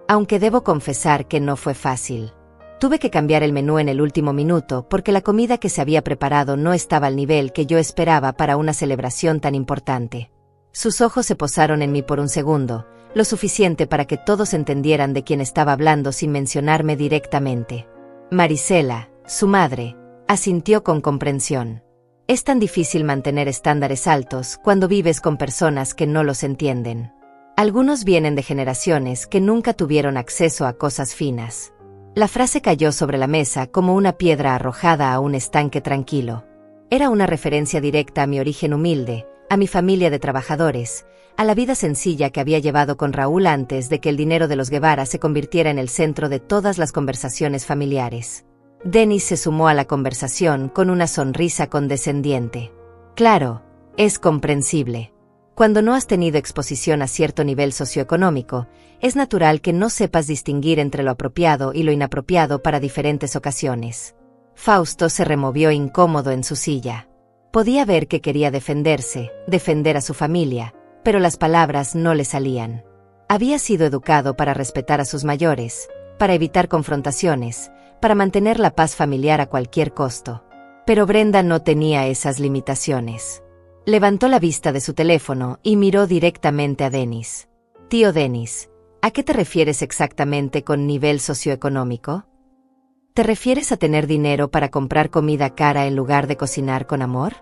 Aunque debo confesar que no fue fácil. Tuve que cambiar el menú en el último minuto porque la comida que se había preparado no estaba al nivel que yo esperaba para una celebración tan importante. Sus ojos se posaron en mí por un segundo, lo suficiente para que todos entendieran de quién estaba hablando sin mencionarme directamente. Marisela, su madre, asintió con comprensión. Es tan difícil mantener estándares altos cuando vives con personas que no los entienden. Algunos vienen de generaciones que nunca tuvieron acceso a cosas finas. La frase cayó sobre la mesa como una piedra arrojada a un estanque tranquilo. Era una referencia directa a mi origen humilde, a mi familia de trabajadores, a la vida sencilla que había llevado con Raúl antes de que el dinero de los Guevara se convirtiera en el centro de todas las conversaciones familiares. Denis se sumó a la conversación con una sonrisa condescendiente. Claro, es comprensible. Cuando no has tenido exposición a cierto nivel socioeconómico, es natural que no sepas distinguir entre lo apropiado y lo inapropiado para diferentes ocasiones. Fausto se removió incómodo en su silla. Podía ver que quería defenderse, defender a su familia, pero las palabras no le salían. Había sido educado para respetar a sus mayores, para evitar confrontaciones, para mantener la paz familiar a cualquier costo. Pero Brenda no tenía esas limitaciones. Levantó la vista de su teléfono y miró directamente a Denis. Tío Denis, ¿a qué te refieres exactamente con nivel socioeconómico? ¿Te refieres a tener dinero para comprar comida cara en lugar de cocinar con amor?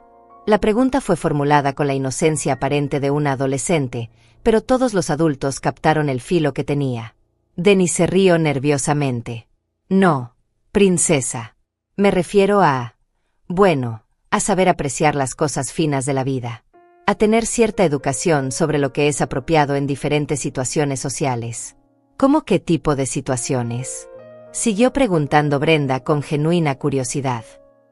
La pregunta fue formulada con la inocencia aparente de una adolescente, pero todos los adultos captaron el filo que tenía. Denis se rió nerviosamente. No, princesa. Me refiero a saber apreciar las cosas finas de la vida. A tener cierta educación sobre lo que es apropiado en diferentes situaciones sociales. ¿Cómo qué tipo de situaciones? Siguió preguntando Brenda con genuina curiosidad.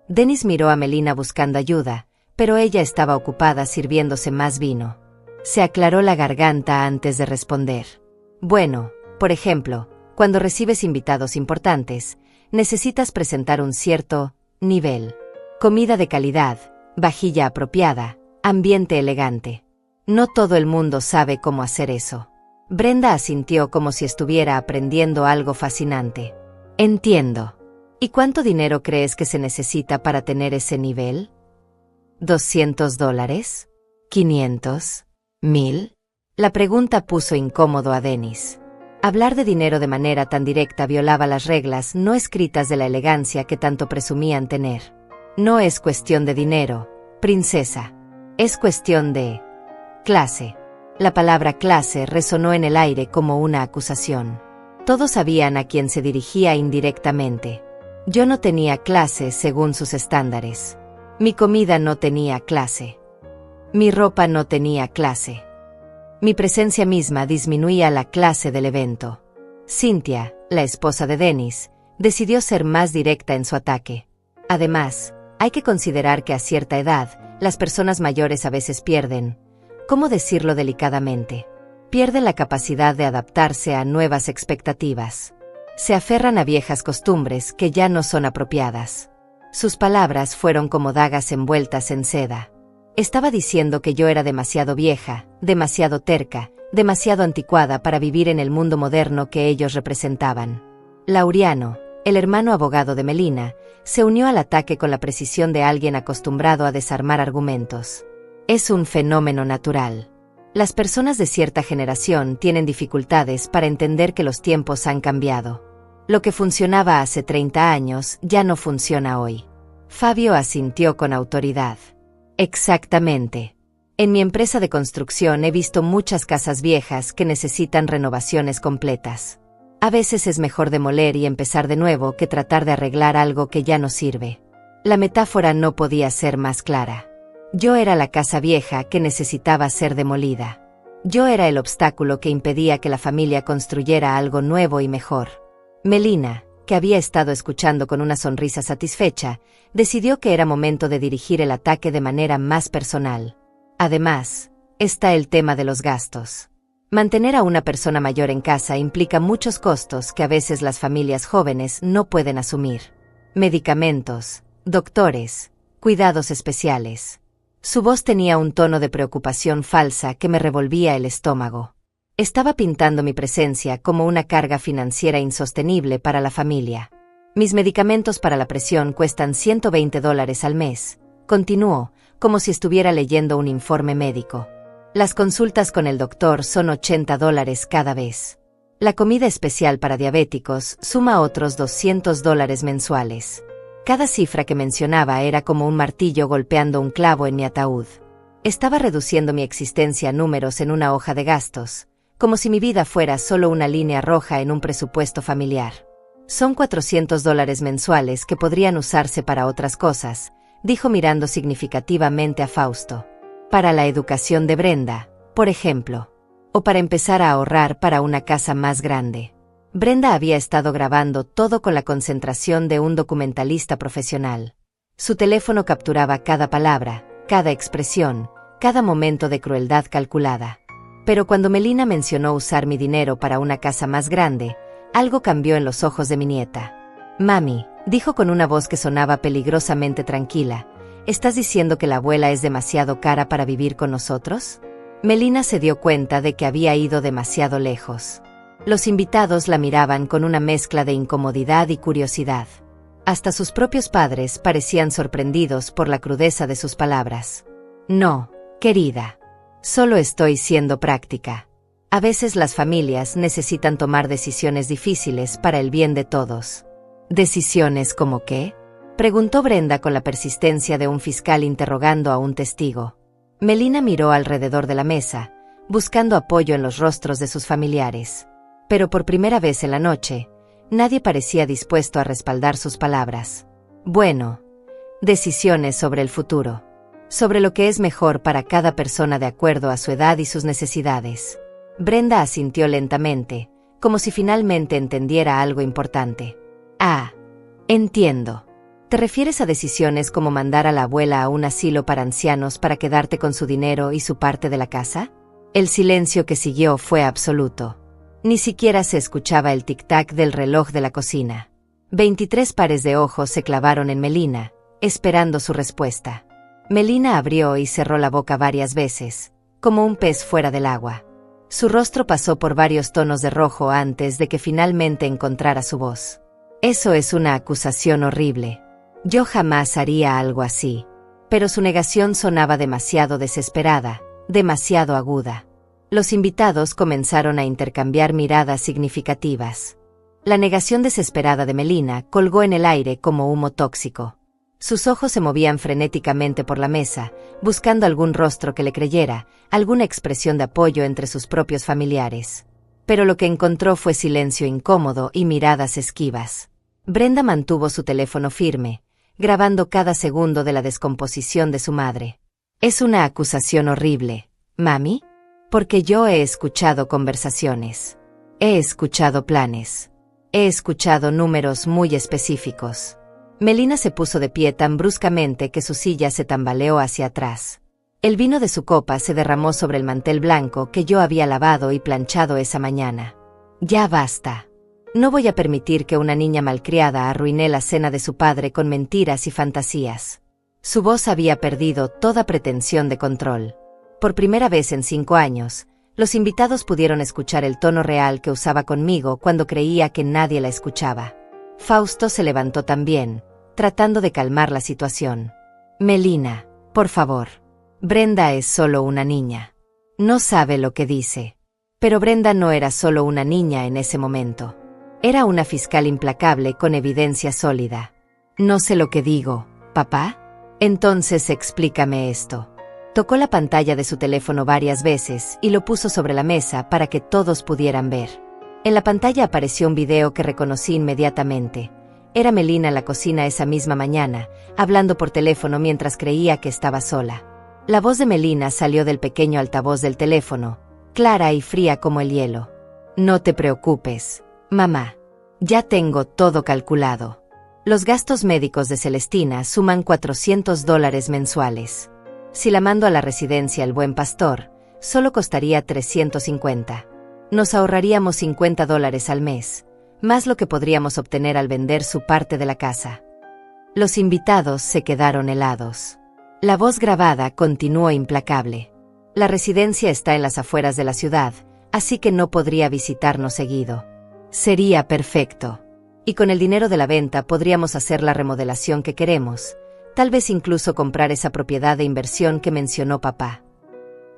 Denis miró a Melina buscando ayuda, pero ella estaba ocupada sirviéndose más vino. Se aclaró la garganta antes de responder. Bueno, por ejemplo, cuando recibes invitados importantes, necesitas presentar un cierto nivel. Comida de calidad, vajilla apropiada, ambiente elegante. No todo el mundo sabe cómo hacer eso. Brenda asintió como si estuviera aprendiendo algo fascinante. Entiendo. ¿Y cuánto dinero crees que se necesita para tener ese nivel? ¿$200? ¿500? ¿1000? La pregunta puso incómodo a Denis. Hablar de dinero de manera tan directa violaba las reglas no escritas de la elegancia que tanto presumían tener. No es cuestión de dinero, princesa. Es cuestión de clase. La palabra clase resonó en el aire como una acusación. Todos sabían a quién se dirigía indirectamente. Yo no tenía clase según sus estándares. Mi comida no tenía clase. Mi ropa no tenía clase. Mi presencia misma disminuía la clase del evento. Cynthia, la esposa de Denis, decidió ser más directa en su ataque. Además, hay que considerar que a cierta edad, las personas mayores a veces pierden, ¿cómo decirlo delicadamente? Pierden la capacidad de adaptarse a nuevas expectativas. Se aferran a viejas costumbres que ya no son apropiadas. Sus palabras fueron como dagas envueltas en seda. Estaba diciendo que yo era demasiado vieja, demasiado terca, demasiado anticuada para vivir en el mundo moderno que ellos representaban. Laureano, el hermano abogado de Melina, se unió al ataque con la precisión de alguien acostumbrado a desarmar argumentos. Es un fenómeno natural. Las personas de cierta generación tienen dificultades para entender que los tiempos han cambiado. Lo que funcionaba hace 30 años ya no funciona hoy. Fabio asintió con autoridad. Exactamente. En mi empresa de construcción he visto muchas casas viejas que necesitan renovaciones completas. A veces es mejor demoler y empezar de nuevo que tratar de arreglar algo que ya no sirve. La metáfora no podía ser más clara. Yo era la casa vieja que necesitaba ser demolida. Yo era el obstáculo que impedía que la familia construyera algo nuevo y mejor. Melina, que había estado escuchando con una sonrisa satisfecha, decidió que era momento de dirigir el ataque de manera más personal. Además, está el tema de los gastos. Mantener a una persona mayor en casa implica muchos costos que a veces las familias jóvenes no pueden asumir. Medicamentos, doctores, cuidados especiales. Su voz tenía un tono de preocupación falsa que me revolvía el estómago. Estaba pintando mi presencia como una carga financiera insostenible para la familia. Mis medicamentos para la presión cuestan $120 al mes, continuó, como si estuviera leyendo un informe médico. Las consultas con el doctor son $80 cada vez. La comida especial para diabéticos suma otros $200 mensuales. Cada cifra que mencionaba era como un martillo golpeando un clavo en mi ataúd. Estaba reduciendo mi existencia a números en una hoja de gastos, como si mi vida fuera solo una línea roja en un presupuesto familiar. Son $400 mensuales que podrían usarse para otras cosas, dijo mirando significativamente a Fausto. Para la educación de Brenda, por ejemplo. O para empezar a ahorrar para una casa más grande. Brenda había estado grabando todo con la concentración de un documentalista profesional. Su teléfono capturaba cada palabra, cada expresión, cada momento de crueldad calculada. Pero cuando Melina mencionó usar mi dinero para una casa más grande, algo cambió en los ojos de mi nieta. Mami, dijo con una voz que sonaba peligrosamente tranquila, ¿estás diciendo que la abuela es demasiado cara para vivir con nosotros? Melina se dio cuenta de que había ido demasiado lejos. Los invitados la miraban con una mezcla de incomodidad y curiosidad. Hasta sus propios padres parecían sorprendidos por la crudeza de sus palabras. No, querida. Solo estoy siendo práctica. A veces las familias necesitan tomar decisiones difíciles para el bien de todos. ¿Decisiones como qué? Preguntó Brenda con la persistencia de un fiscal interrogando a un testigo. Melina miró alrededor de la mesa, buscando apoyo en los rostros de sus familiares. Pero por primera vez en la noche, nadie parecía dispuesto a respaldar sus palabras. Bueno, decisiones sobre el futuro. Sobre lo que es mejor para cada persona de acuerdo a su edad y sus necesidades. Brenda asintió lentamente, como si finalmente entendiera algo importante. Ah, entiendo. ¿Te refieres a decisiones como mandar a la abuela a un asilo para ancianos para quedarte con su dinero y su parte de la casa? El silencio que siguió fue absoluto. Ni siquiera se escuchaba el tic-tac del reloj de la cocina. 23 pares de ojos se clavaron en Melina, esperando su respuesta. Melina abrió y cerró la boca varias veces, como un pez fuera del agua. Su rostro pasó por varios tonos de rojo antes de que finalmente encontrara su voz. Eso es una acusación horrible. Yo jamás haría algo así. Pero su negación sonaba demasiado desesperada, demasiado aguda. Los invitados comenzaron a intercambiar miradas significativas. La negación desesperada de Melina colgó en el aire como humo tóxico. Sus ojos se movían frenéticamente por la mesa, buscando algún rostro que le creyera, alguna expresión de apoyo entre sus propios familiares. Pero lo que encontró fue silencio incómodo y miradas esquivas. Brenda mantuvo su teléfono firme, grabando cada segundo de la descomposición de su madre. Es una acusación horrible, ¿mami? Porque yo he escuchado conversaciones. He escuchado planes. He escuchado números muy específicos. Melina se puso de pie tan bruscamente que su silla se tambaleó hacia atrás. El vino de su copa se derramó sobre el mantel blanco que yo había lavado y planchado esa mañana. Ya basta. No voy a permitir que una niña malcriada arruine la cena de su padre con mentiras y fantasías. Su voz había perdido toda pretensión de control. Por primera vez en 5 años, los invitados pudieron escuchar el tono real que usaba conmigo cuando creía que nadie la escuchaba. Fausto se levantó también, tratando de calmar la situación. Melina, por favor. Brenda es solo una niña. No sabe lo que dice. Pero Brenda no era solo una niña en ese momento. Era una fiscal implacable con evidencia sólida. No sé lo que digo, ¿Papá? Entonces explícame esto. Tocó la pantalla de su teléfono varias veces y lo puso sobre la mesa para que todos pudieran ver. En la pantalla apareció un video que reconocí inmediatamente. Era Melina en la cocina esa misma mañana, hablando por teléfono mientras creía que estaba sola. La voz de Melina salió del pequeño altavoz del teléfono, clara y fría como el hielo. No te preocupes, mamá. Ya tengo todo calculado. Los gastos médicos de Celestina suman $400 mensuales. Si la mando a la residencia El Buen Pastor, solo costaría $350. Nos ahorraríamos $50 al mes, más lo que podríamos obtener al vender su parte de la casa. Los invitados se quedaron helados. La voz grabada continuó implacable. La residencia está en las afueras de la ciudad, así que no podría visitarnos seguido. Sería perfecto. Y con el dinero de la venta podríamos hacer la remodelación que queremos, tal vez incluso comprar esa propiedad de inversión que mencionó papá.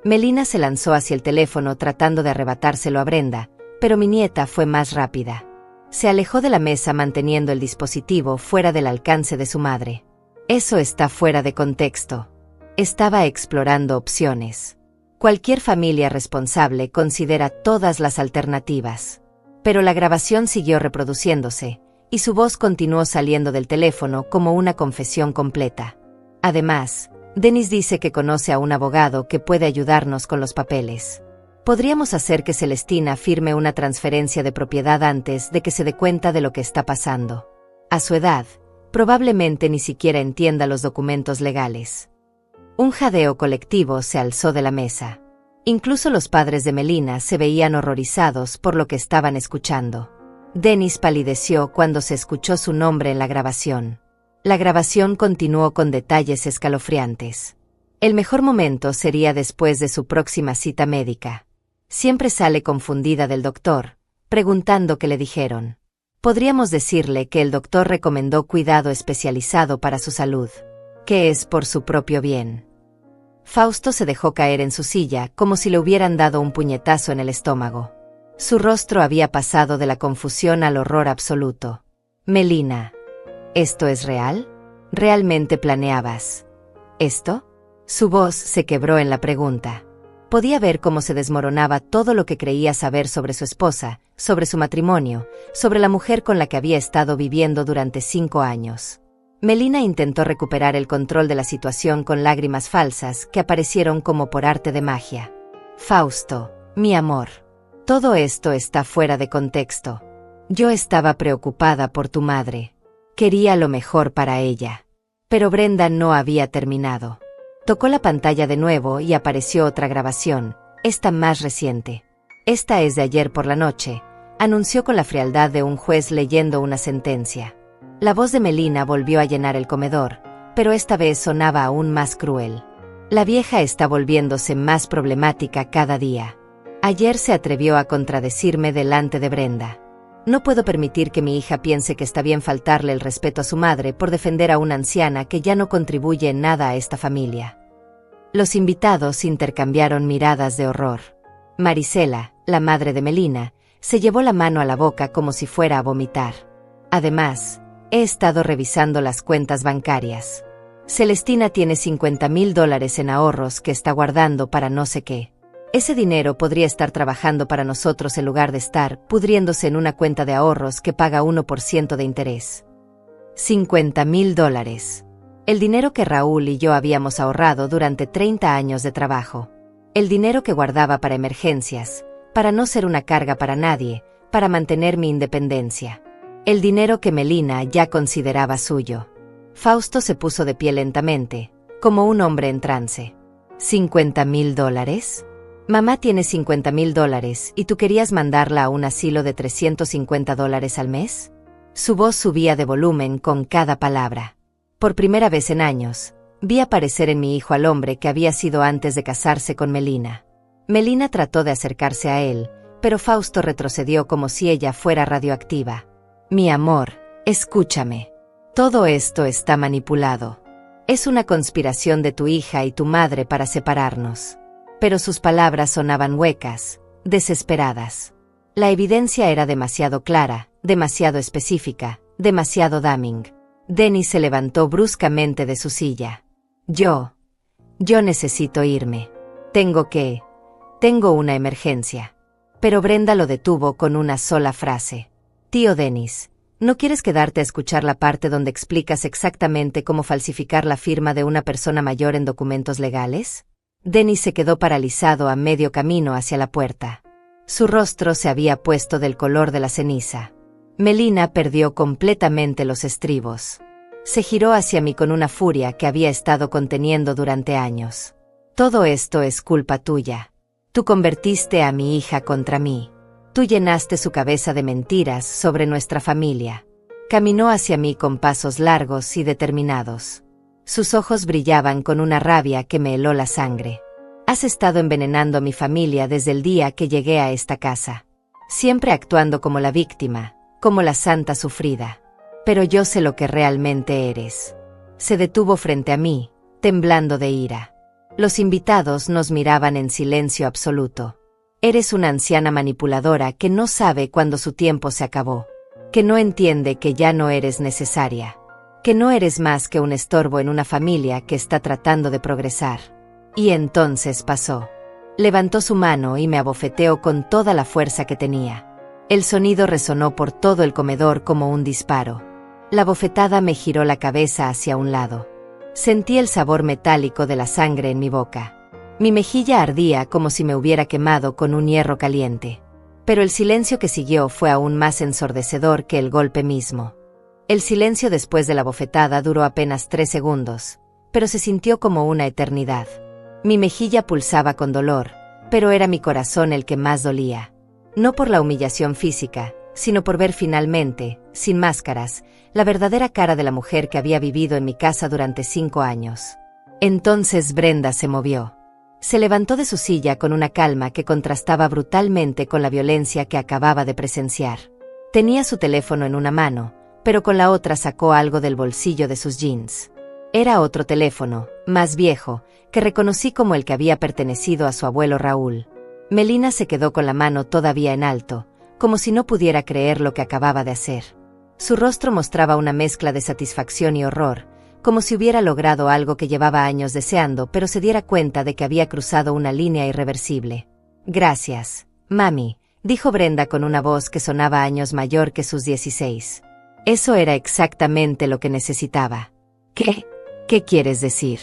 Melina se lanzó hacia el teléfono tratando de arrebatárselo a Brenda, pero mi nieta fue más rápida. Se alejó de la mesa manteniendo el dispositivo fuera del alcance de su madre. Eso está fuera de contexto. Estaba explorando opciones. Cualquier familia responsable considera todas las alternativas. Pero la grabación siguió reproduciéndose, y su voz continuó saliendo del teléfono como una confesión completa. Además, Dennis dice que conoce a un abogado que puede ayudarnos con los papeles. Podríamos hacer que Celestina firme una transferencia de propiedad antes de que se dé cuenta de lo que está pasando. A su edad, probablemente ni siquiera entienda los documentos legales. Un jadeo colectivo se alzó de la mesa. Incluso los padres de Melina se veían horrorizados por lo que estaban escuchando. Dennis palideció cuando se escuchó su nombre en la grabación. La grabación continuó con detalles escalofriantes. El mejor momento sería después de su próxima cita médica. Siempre sale confundida del doctor, preguntando qué le dijeron. Podríamos decirle que el doctor recomendó cuidado especializado para su salud, que es por su propio bien. Fausto se dejó caer en su silla como si le hubieran dado un puñetazo en el estómago. Su rostro había pasado de la confusión al horror absoluto. Melina, ¿esto es real? ¿Realmente planeabas esto? Su voz se quebró en la pregunta. Podía ver cómo se desmoronaba todo lo que creía saber sobre su esposa, sobre su matrimonio, sobre la mujer con la que había estado viviendo durante 5 años. Melina intentó recuperar el control de la situación con lágrimas falsas que aparecieron como por arte de magia. Fausto, mi amor. Todo esto está fuera de contexto. Yo estaba preocupada por tu madre. Quería lo mejor para ella. Pero Brenda no había terminado. Tocó la pantalla de nuevo y apareció otra grabación, esta más reciente. Esta es de ayer por la noche, anunció con la frialdad de un juez leyendo una sentencia. La voz de Melina volvió a llenar el comedor, pero esta vez sonaba aún más cruel. La vieja está volviéndose más problemática cada día. Ayer se atrevió a contradecirme delante de Brenda. No puedo permitir que mi hija piense que está bien faltarle el respeto a su madre por defender a una anciana que ya no contribuye en nada a esta familia. Los invitados intercambiaron miradas de horror. Marisela, la madre de Melina, se llevó la mano a la boca como si fuera a vomitar. Además, he estado revisando las cuentas bancarias. Celestina tiene $50,000 en ahorros que está guardando para no sé qué. Ese dinero podría estar trabajando para nosotros en lugar de estar pudriéndose en una cuenta de ahorros que paga 1% de interés. $50,000. El dinero que Raúl y yo habíamos ahorrado durante 30 años de trabajo. El dinero que guardaba para emergencias, para no ser una carga para nadie, para mantener mi independencia. El dinero que Melina ya consideraba suyo. Fausto se puso de pie lentamente, como un hombre en trance. ¿$50,000? Mamá tiene $50,000 y tú querías mandarla a un asilo de $350 al mes. Su voz subía de volumen con cada palabra. Por primera vez en años, vi aparecer en mi hijo al hombre que había sido antes de casarse con Melina. Melina trató de acercarse a él, pero Fausto retrocedió como si ella fuera radioactiva. Mi amor, escúchame. Todo esto está manipulado. Es una conspiración de tu hija y tu madre para separarnos. Pero sus palabras sonaban huecas, desesperadas. La evidencia era demasiado clara, demasiado específica, demasiado damning. Denis se levantó bruscamente de su silla. Yo necesito irme. Tengo una emergencia. Pero Brenda lo detuvo con una sola frase. Tío Denis, ¿no quieres quedarte a escuchar la parte donde explicas exactamente cómo falsificar la firma de una persona mayor en documentos legales? Denis se quedó paralizado a medio camino hacia la puerta. Su rostro se había puesto del color de la ceniza. Melina perdió completamente los estribos. Se giró hacia mí con una furia que había estado conteniendo durante años. Todo esto es culpa tuya. Tú convertiste a mi hija contra mí. Tú llenaste su cabeza de mentiras sobre nuestra familia. Caminó hacia mí con pasos largos y determinados. Sus ojos brillaban con una rabia que me heló la sangre. Has estado envenenando a mi familia desde el día que llegué a esta casa. Siempre actuando como la víctima, como la santa sufrida. Pero yo sé lo que realmente eres. Se detuvo frente a mí, temblando de ira. Los invitados nos miraban en silencio absoluto. Eres una anciana manipuladora que no sabe cuándo su tiempo se acabó. Que no entiende que ya no eres necesaria. Que no eres más que un estorbo en una familia que está tratando de progresar. Y entonces pasó. Levantó su mano y me abofeteó con toda la fuerza que tenía. El sonido resonó por todo el comedor como un disparo. La bofetada me giró la cabeza hacia un lado. Sentí el sabor metálico de la sangre en mi boca. Mi mejilla ardía como si me hubiera quemado con un hierro caliente. Pero el silencio que siguió fue aún más ensordecedor que el golpe mismo. El silencio después de la bofetada duró apenas 3 segundos, pero se sintió como una eternidad. Mi mejilla pulsaba con dolor, pero era mi corazón el que más dolía. No por la humillación física, sino por ver finalmente, sin máscaras, la verdadera cara de la mujer que había vivido en mi casa durante 5 años. Entonces Brenda se movió. Se levantó de su silla con una calma que contrastaba brutalmente con la violencia que acababa de presenciar. Tenía su teléfono en una mano, pero con la otra sacó algo del bolsillo de sus jeans. Era otro teléfono, más viejo, que reconocí como el que había pertenecido a su abuelo Raúl. Melina se quedó con la mano todavía en alto, como si no pudiera creer lo que acababa de hacer. Su rostro mostraba una mezcla de satisfacción y horror, como si hubiera logrado algo que llevaba años deseando, pero se diera cuenta de que había cruzado una línea irreversible. Gracias, mami, dijo Brenda con una voz que sonaba años mayor que sus 16. Eso era exactamente lo que necesitaba. ¿Qué quieres decir?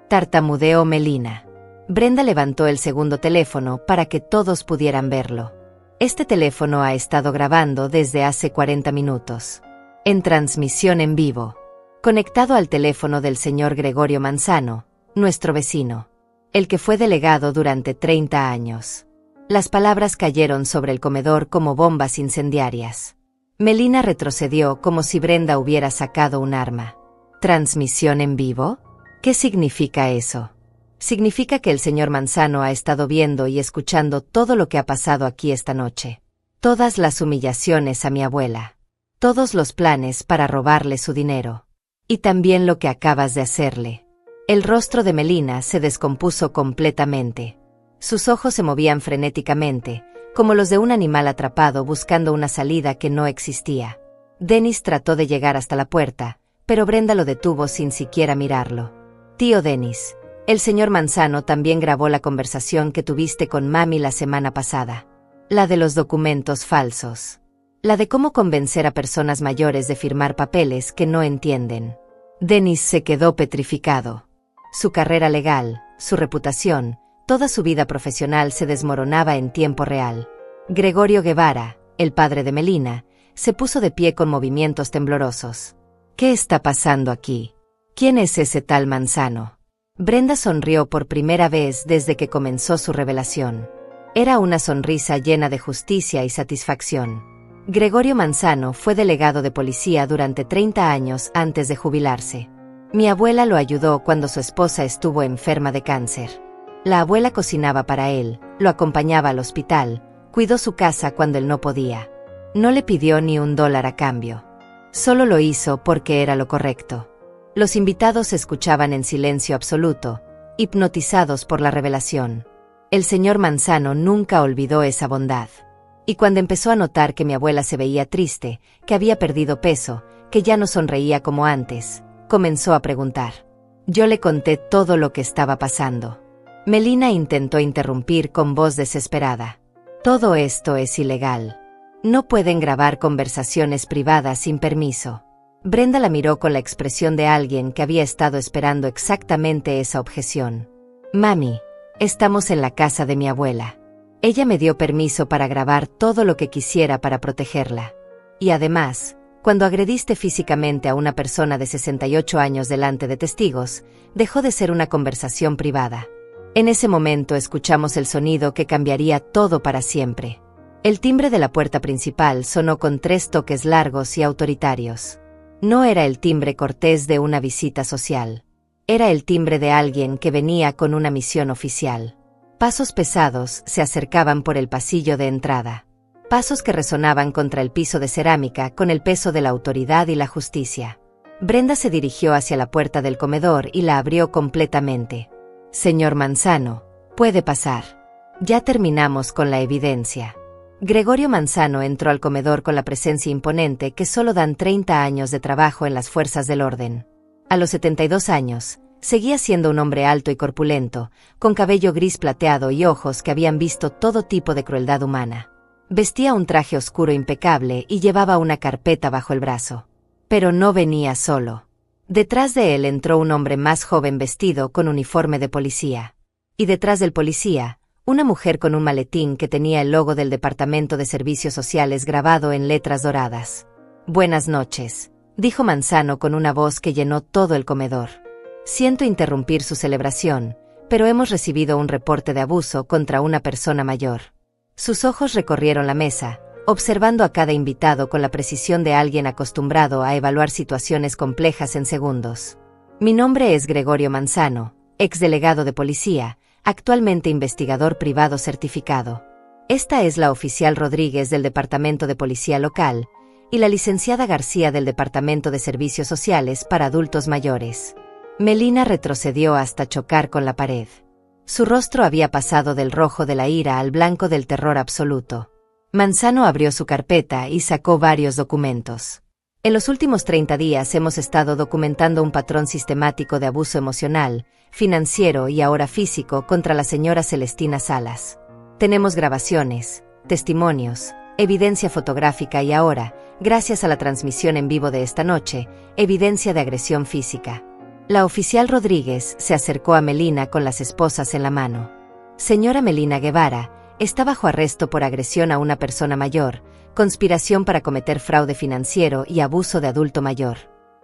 Tartamudeó Melina. Brenda levantó el segundo teléfono para que todos pudieran verlo. Este teléfono ha estado grabando desde hace 40 minutos. En transmisión en vivo. Conectado al teléfono del señor Gregorio Manzano, nuestro vecino. El que fue delegado durante 30 años. Las palabras cayeron sobre el comedor como bombas incendiarias. Melina retrocedió como si Brenda hubiera sacado un arma. ¿Transmisión en vivo? ¿Qué significa eso? Significa que el señor Manzano ha estado viendo y escuchando todo lo que ha pasado aquí esta noche. Todas las humillaciones a mi abuela. Todos los planes para robarle su dinero. Y también lo que acabas de hacerle. El rostro de Melina se descompuso completamente. Sus ojos se movían frenéticamente, como los de un animal atrapado buscando una salida que no existía. Denis trató de llegar hasta la puerta, pero Brenda lo detuvo sin siquiera mirarlo. Tío Denis, el señor Manzano también grabó la conversación que tuviste con mami la semana pasada. La de los documentos falsos. La de cómo convencer a personas mayores de firmar papeles que no entienden. Denis se quedó petrificado. Su carrera legal, su reputación, toda su vida profesional se desmoronaba en tiempo real. Gregorio Guevara, el padre de Melina, se puso de pie con movimientos temblorosos. ¿Qué está pasando aquí? ¿Quién es ese tal Manzano? Brenda sonrió por primera vez desde que comenzó su revelación. Era una sonrisa llena de justicia y satisfacción. Gregorio Manzano fue delegado de policía durante 30 años antes de jubilarse. Mi abuela lo ayudó cuando su esposa estuvo enferma de cáncer. La abuela cocinaba para él, lo acompañaba al hospital, cuidó su casa cuando él no podía. No le pidió ni $1 a cambio. Solo lo hizo porque era lo correcto. Los invitados escuchaban en silencio absoluto, hipnotizados por la revelación. El señor Manzano nunca olvidó esa bondad. Y cuando empezó a notar que mi abuela se veía triste, que había perdido peso, que ya no sonreía como antes, comenzó a preguntar. Yo le conté todo lo que estaba pasando. Melina intentó interrumpir con voz desesperada. Todo esto es ilegal. No pueden grabar conversaciones privadas sin permiso. Brenda la miró con la expresión de alguien que había estado esperando exactamente esa objeción. Mami, estamos en la casa de mi abuela. Ella me dio permiso para grabar todo lo que quisiera para protegerla. Y además, cuando agrediste físicamente a una persona de 68 años delante de testigos, dejó de ser una conversación privada. En ese momento escuchamos el sonido que cambiaría todo para siempre. El timbre de la puerta principal sonó con 3 toques largos y autoritarios. No era el timbre cortés de una visita social. Era el timbre de alguien que venía con una misión oficial. Pasos pesados se acercaban por el pasillo de entrada. Pasos que resonaban contra el piso de cerámica con el peso de la autoridad y la justicia. Brenda se dirigió hacia la puerta del comedor y la abrió completamente. Señor Manzano, puede pasar. Ya terminamos con la evidencia. Gregorio Manzano entró al comedor con la presencia imponente que solo dan 30 años de trabajo en las fuerzas del orden. A los 72 años, seguía siendo un hombre alto y corpulento, con cabello gris plateado y ojos que habían visto todo tipo de crueldad humana. Vestía un traje oscuro impecable y llevaba una carpeta bajo el brazo. Pero no venía solo. Detrás de él entró un hombre más joven vestido con uniforme de policía. Y detrás del policía, una mujer con un maletín que tenía el logo del Departamento de Servicios Sociales grabado en letras doradas. Buenas noches, dijo Manzano con una voz que llenó todo el comedor. Siento interrumpir su celebración, pero hemos recibido un reporte de abuso contra una persona mayor. Sus ojos recorrieron la mesa, observando a cada invitado con la precisión de alguien acostumbrado a evaluar situaciones complejas en segundos. Mi nombre es Gregorio Manzano, exdelegado de policía, actualmente investigador privado certificado. Esta es la oficial Rodríguez del Departamento de Policía Local y la licenciada García del Departamento de Servicios Sociales para Adultos Mayores. Melina retrocedió hasta chocar con la pared. Su rostro había pasado del rojo de la ira al blanco del terror absoluto. Manzano abrió su carpeta y sacó varios documentos. En los últimos 30 días hemos estado documentando un patrón sistemático de abuso emocional, financiero y ahora físico contra la señora Celestina Salas. Tenemos grabaciones, testimonios, evidencia fotográfica y ahora, gracias a la transmisión en vivo de esta noche, evidencia de agresión física. La oficial Rodríguez se acercó a Melina con las esposas en la mano. Señora Melina Guevara, está bajo arresto por agresión a una persona mayor, conspiración para cometer fraude financiero y abuso de adulto mayor.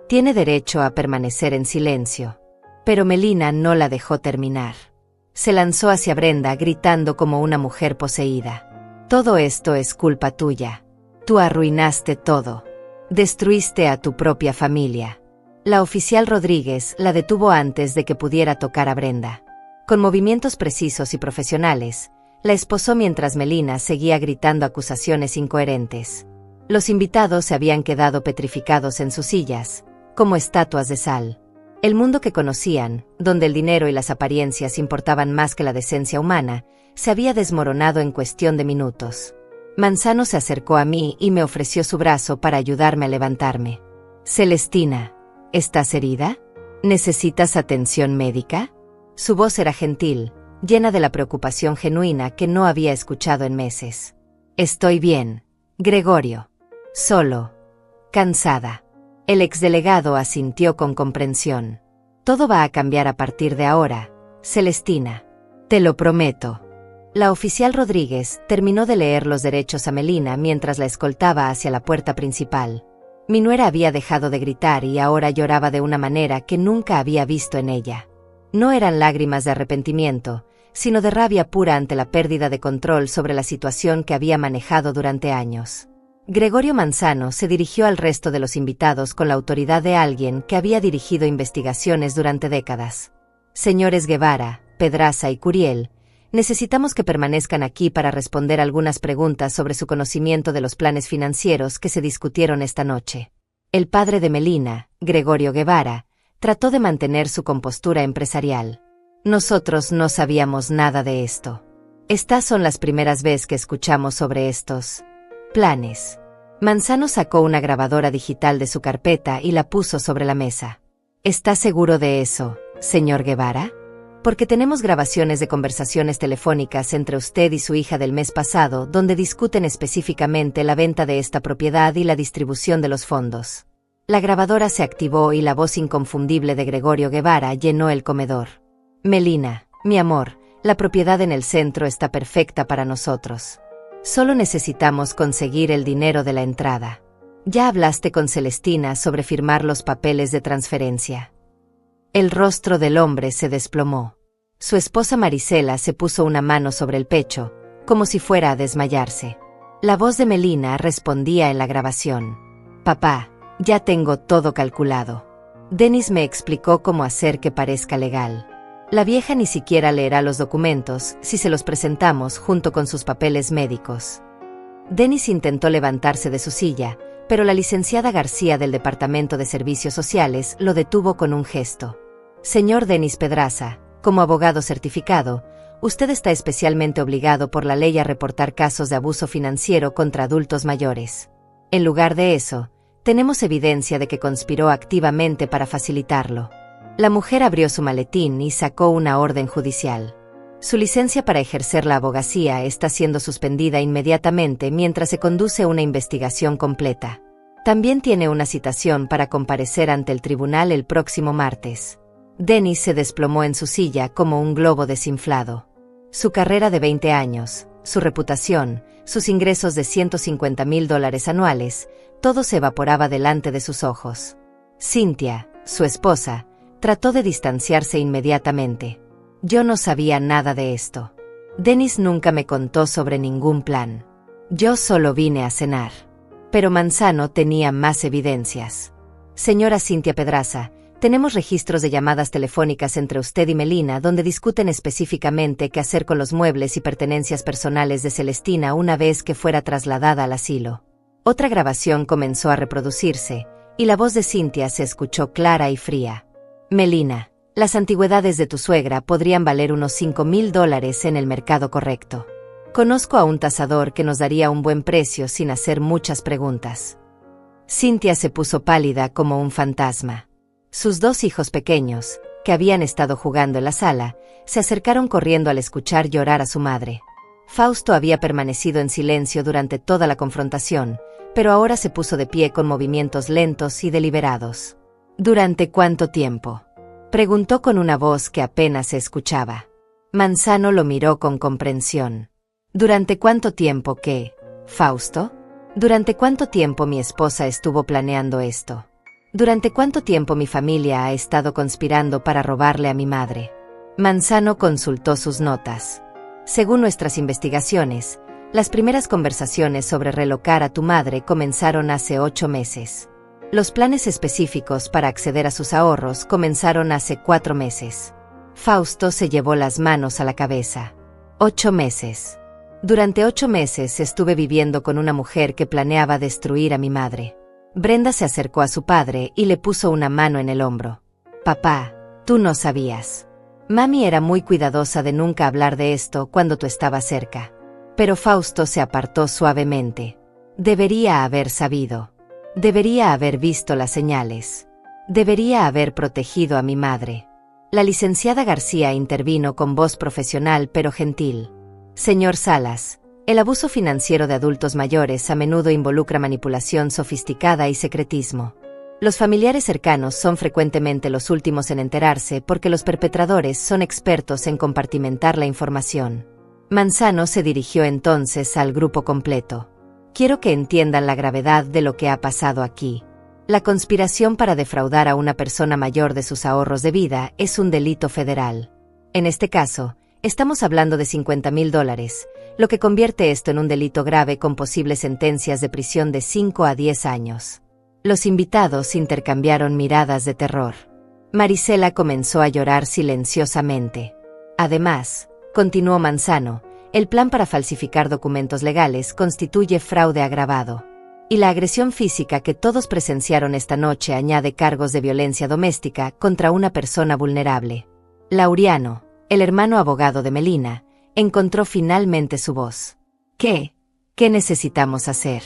Tiene derecho a permanecer en silencio. Pero Melina no la dejó terminar. Se lanzó hacia Brenda gritando como una mujer poseída. Todo esto es culpa tuya. Tú arruinaste todo. Destruiste a tu propia familia. La oficial Rodríguez la detuvo antes de que pudiera tocar a Brenda. Con movimientos precisos y profesionales, la esposó mientras Melina seguía gritando acusaciones incoherentes. Los invitados se habían quedado petrificados en sus sillas, como estatuas de sal. El mundo que conocían, donde el dinero y las apariencias importaban más que la decencia humana, se había desmoronado en cuestión de minutos. Manzano se acercó a mí y me ofreció su brazo para ayudarme a levantarme. Celestina, ¿estás herida? ¿Necesitas atención médica? Su voz era gentil, llena de la preocupación genuina que no había escuchado en meses. Estoy bien, Gregorio. Solo. Cansada. El exdelegado asintió con comprensión. Todo va a cambiar a partir de ahora, Celestina. Te lo prometo. La oficial Rodríguez terminó de leer los derechos a Melina mientras la escoltaba hacia la puerta principal. Mi nuera había dejado de gritar y ahora lloraba de una manera que nunca había visto en ella. No eran lágrimas de arrepentimiento, sino de rabia pura ante la pérdida de control sobre la situación que había manejado durante años. Gregorio Manzano se dirigió al resto de los invitados con la autoridad de alguien que había dirigido investigaciones durante décadas. Señores Guevara, Pedraza y Curiel, necesitamos que permanezcan aquí para responder algunas preguntas sobre su conocimiento de los planes financieros que se discutieron esta noche. El padre de Melina, Gregorio Guevara, trató de mantener su compostura empresarial. Nosotros no sabíamos nada de esto. Estas son las primeras veces que escuchamos sobre estos planes. Manzano sacó una grabadora digital de su carpeta y la puso sobre la mesa. ¿Está seguro de eso, señor Guevara? Porque tenemos grabaciones de conversaciones telefónicas entre usted y su hija del mes pasado donde discuten específicamente la venta de esta propiedad y la distribución de los fondos. La grabadora se activó y la voz inconfundible de Gregorio Guevara llenó el comedor. Melina, mi amor, la propiedad en el centro está perfecta para nosotros. Solo necesitamos conseguir el dinero de la entrada. Ya hablaste con Celestina sobre firmar los papeles de transferencia. El rostro del hombre se desplomó. Su esposa Marisela se puso una mano sobre el pecho, como si fuera a desmayarse. La voz de Melina respondía en la grabación. Papá, ya tengo todo calculado. Denis me explicó cómo hacer que parezca legal. La vieja ni siquiera leerá los documentos si se los presentamos junto con sus papeles médicos. Denis intentó levantarse de su silla, pero la licenciada García del Departamento de Servicios Sociales lo detuvo con un gesto. Señor Denis Pedraza, como abogado certificado, usted está especialmente obligado por la ley a reportar casos de abuso financiero contra adultos mayores. En lugar de eso, tenemos evidencia de que conspiró activamente para facilitarlo. La mujer abrió su maletín y sacó una orden judicial. Su licencia para ejercer la abogacía está siendo suspendida inmediatamente mientras se conduce una investigación completa. También tiene una citación para comparecer ante el tribunal el próximo martes. Denis se desplomó en su silla como un globo desinflado. Su carrera de 20 años, su reputación, sus ingresos de $150,000 anuales, todo se evaporaba delante de sus ojos. Cynthia, su esposa, trató de distanciarse inmediatamente. Yo no sabía nada de esto. Denis nunca me contó sobre ningún plan. Yo solo vine a cenar. Pero Manzano tenía más evidencias. Señora Cynthia Pedraza, tenemos registros de llamadas telefónicas entre usted y Melina donde discuten específicamente qué hacer con los muebles y pertenencias personales de Celestina una vez que fuera trasladada al asilo. Otra grabación comenzó a reproducirse, y la voz de Cynthia se escuchó clara y fría. Melina, las antigüedades de tu suegra podrían valer unos $5,000 en el mercado correcto. Conozco a un tasador que nos daría un buen precio sin hacer muchas preguntas. Cynthia se puso pálida como un fantasma. Sus 2 hijos pequeños, que habían estado jugando en la sala, se acercaron corriendo al escuchar llorar a su madre. Fausto había permanecido en silencio durante toda la confrontación, pero ahora se puso de pie con movimientos lentos y deliberados. ¿Durante cuánto tiempo?, preguntó con una voz que apenas se escuchaba. Manzano lo miró con comprensión. ¿Durante cuánto tiempo qué, Fausto? ¿Durante cuánto tiempo mi esposa estuvo planeando esto? ¿Durante cuánto tiempo mi familia ha estado conspirando para robarle a mi madre? Manzano consultó sus notas. Según nuestras investigaciones, las primeras conversaciones sobre relocar a tu madre comenzaron hace 8 meses. Los planes específicos para acceder a sus ahorros comenzaron hace 4 meses. Fausto se llevó las manos a la cabeza. 8 meses. Durante 8 meses estuve viviendo con una mujer que planeaba destruir a mi madre. Brenda se acercó a su padre y le puso una mano en el hombro. Papá, tú no sabías. Mami era muy cuidadosa de nunca hablar de esto cuando tú estabas cerca. Pero Fausto se apartó suavemente. Debería haber sabido. Debería haber visto las señales. Debería haber protegido a mi madre. La licenciada García intervino con voz profesional pero gentil. Señor Salas, el abuso financiero de adultos mayores a menudo involucra manipulación sofisticada y secretismo. Los familiares cercanos son frecuentemente los últimos en enterarse porque los perpetradores son expertos en compartimentar la información. Manzano se dirigió entonces al grupo completo. Quiero que entiendan la gravedad de lo que ha pasado aquí. La conspiración para defraudar a una persona mayor de sus ahorros de vida es un delito federal. En este caso, estamos hablando de $50,000, lo que convierte esto en un delito grave con posibles sentencias de prisión de 5 a 10 años. Los invitados intercambiaron miradas de terror. Marisela comenzó a llorar silenciosamente. Además, continuó Manzano, el plan para falsificar documentos legales constituye fraude agravado. Y la agresión física que todos presenciaron esta noche añade cargos de violencia doméstica contra una persona vulnerable. Laureano, el hermano abogado de Melina, Encontró finalmente su voz. ¿Qué? ¿Qué necesitamos hacer?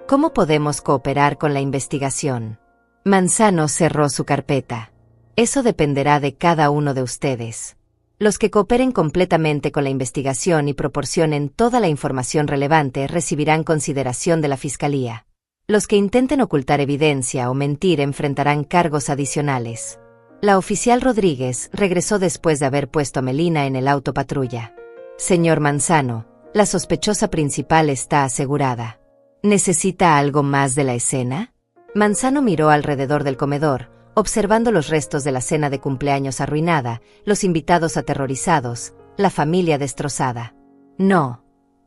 ¿Cómo podemos cooperar con la investigación? Manzano cerró su carpeta. Eso dependerá de cada uno de ustedes. Los que cooperen completamente con la investigación y proporcionen toda la información relevante recibirán consideración de la Fiscalía. Los que intenten ocultar evidencia o mentir enfrentarán cargos adicionales. La oficial Rodríguez regresó después de haber puesto a Melina en el auto patrulla. Señor Manzano, la sospechosa principal está asegurada. ¿Necesita algo más de la escena? Manzano miró alrededor del comedor, observando los restos de la cena de cumpleaños arruinada, los invitados aterrorizados, la familia destrozada. No,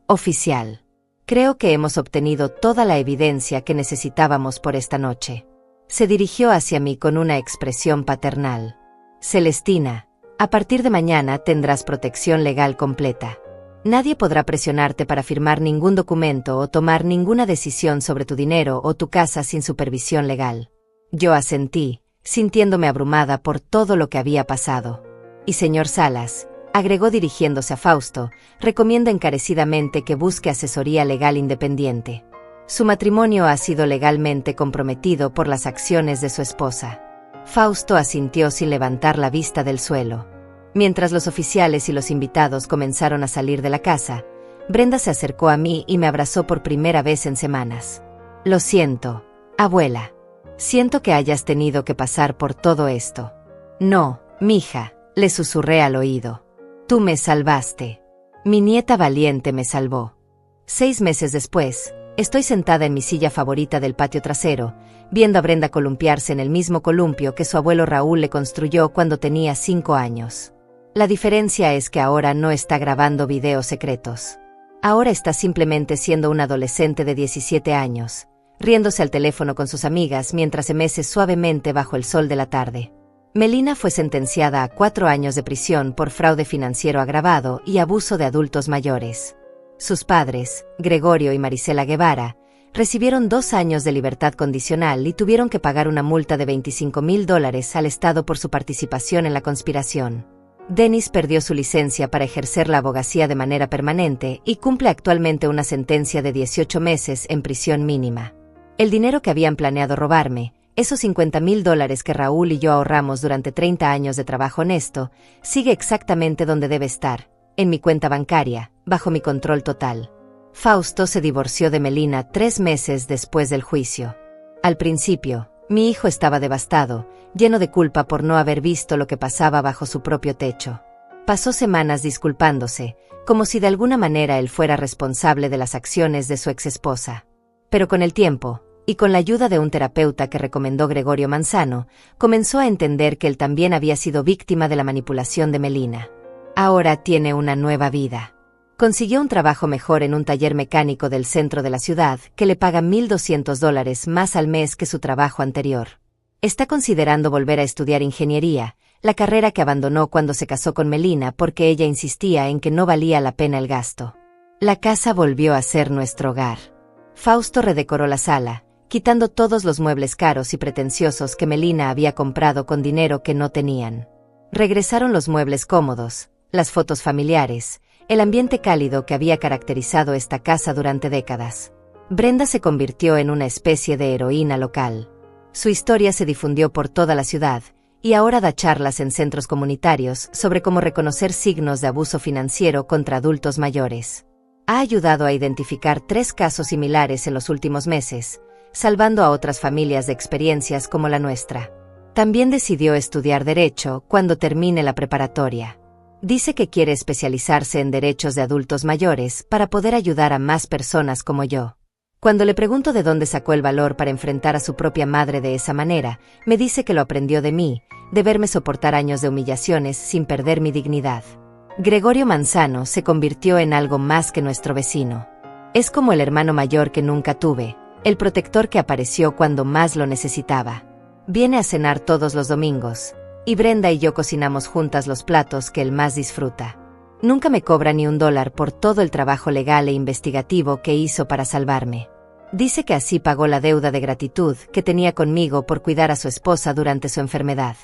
oficial. Creo que hemos obtenido toda la evidencia que necesitábamos por esta noche. Se dirigió hacia mí con una expresión paternal. Celestina, a partir de mañana tendrás protección legal completa. Nadie podrá presionarte para firmar ningún documento o tomar ninguna decisión sobre tu dinero o tu casa sin supervisión legal. Yo asentí, sintiéndome abrumada por todo lo que había pasado. Y señor Salas, agregó dirigiéndose a Fausto, recomiendo encarecidamente que busque asesoría legal independiente. Su matrimonio ha sido legalmente comprometido por las acciones de su esposa. Fausto asintió sin levantar la vista del suelo. Mientras los oficiales y los invitados comenzaron a salir de la casa, Brenda se acercó a mí y me abrazó por primera vez en semanas. Lo siento, abuela. Siento que hayas tenido que pasar por todo esto. No, mija, le susurré al oído. Tú me salvaste. Mi nieta valiente me salvó. 6 meses después, estoy sentada en mi silla favorita del patio trasero, viendo a Brenda columpiarse en el mismo columpio que su abuelo Raúl le construyó cuando tenía 5 años. La diferencia es que ahora no está grabando videos secretos. Ahora está simplemente siendo una adolescente de 17 años, riéndose al teléfono con sus amigas mientras se mece suavemente bajo el sol de la tarde. Melina fue sentenciada a 4 años de prisión por fraude financiero agravado y abuso de adultos mayores. Sus padres, Gregorio y Marisela Guevara, recibieron 2 años de libertad condicional y tuvieron que pagar una multa de $25,000 al Estado por su participación en la conspiración. Denis perdió su licencia para ejercer la abogacía de manera permanente y cumple actualmente una sentencia de 18 meses en prisión mínima. El dinero que habían planeado robarme, esos $50,000 que Raúl y yo ahorramos durante 30 años de trabajo honesto, sigue exactamente donde debe estar, en mi cuenta bancaria, bajo mi control total. Fausto se divorció de Melina 3 meses después del juicio. Al principio, mi hijo estaba devastado, lleno de culpa por no haber visto lo que pasaba bajo su propio techo. Pasó semanas disculpándose, como si de alguna manera él fuera responsable de las acciones de su exesposa. Pero con el tiempo, y con la ayuda de un terapeuta que recomendó Gregorio Manzano, comenzó a entender que él también había sido víctima de la manipulación de Melina. Ahora tiene una nueva vida. Consiguió un trabajo mejor en un taller mecánico del centro de la ciudad que le paga $1,200 más al mes que su trabajo anterior. Está considerando volver a estudiar ingeniería, la carrera que abandonó cuando se casó con Melina porque ella insistía en que no valía la pena el gasto. La casa volvió a ser nuestro hogar. Fausto redecoró la sala, quitando todos los muebles caros y pretenciosos que Melina había comprado con dinero que no tenían. Regresaron los muebles cómodos, las fotos familiares, el ambiente cálido que había caracterizado esta casa durante décadas. Brenda se convirtió en una especie de heroína local. Su historia se difundió por toda la ciudad, y ahora da charlas en centros comunitarios sobre cómo reconocer signos de abuso financiero contra adultos mayores. Ha ayudado a identificar 3 casos similares en los últimos meses, salvando a otras familias de experiencias como la nuestra. También decidió estudiar Derecho cuando termine la preparatoria. Dice que quiere especializarse en derechos de adultos mayores para poder ayudar a más personas como yo. Cuando le pregunto de dónde sacó el valor para enfrentar a su propia madre de esa manera, me dice que lo aprendió de mí, de verme soportar años de humillaciones sin perder mi dignidad. Gregorio Manzano se convirtió en algo más que nuestro vecino. Es como el hermano mayor que nunca tuve, el protector que apareció cuando más lo necesitaba. Viene a cenar todos los domingos, y Brenda y yo cocinamos juntas los platos que él más disfruta. Nunca me cobra ni $1 por todo el trabajo legal e investigativo que hizo para salvarme. Dice que así pagó la deuda de gratitud que tenía conmigo por cuidar a su esposa durante su enfermedad.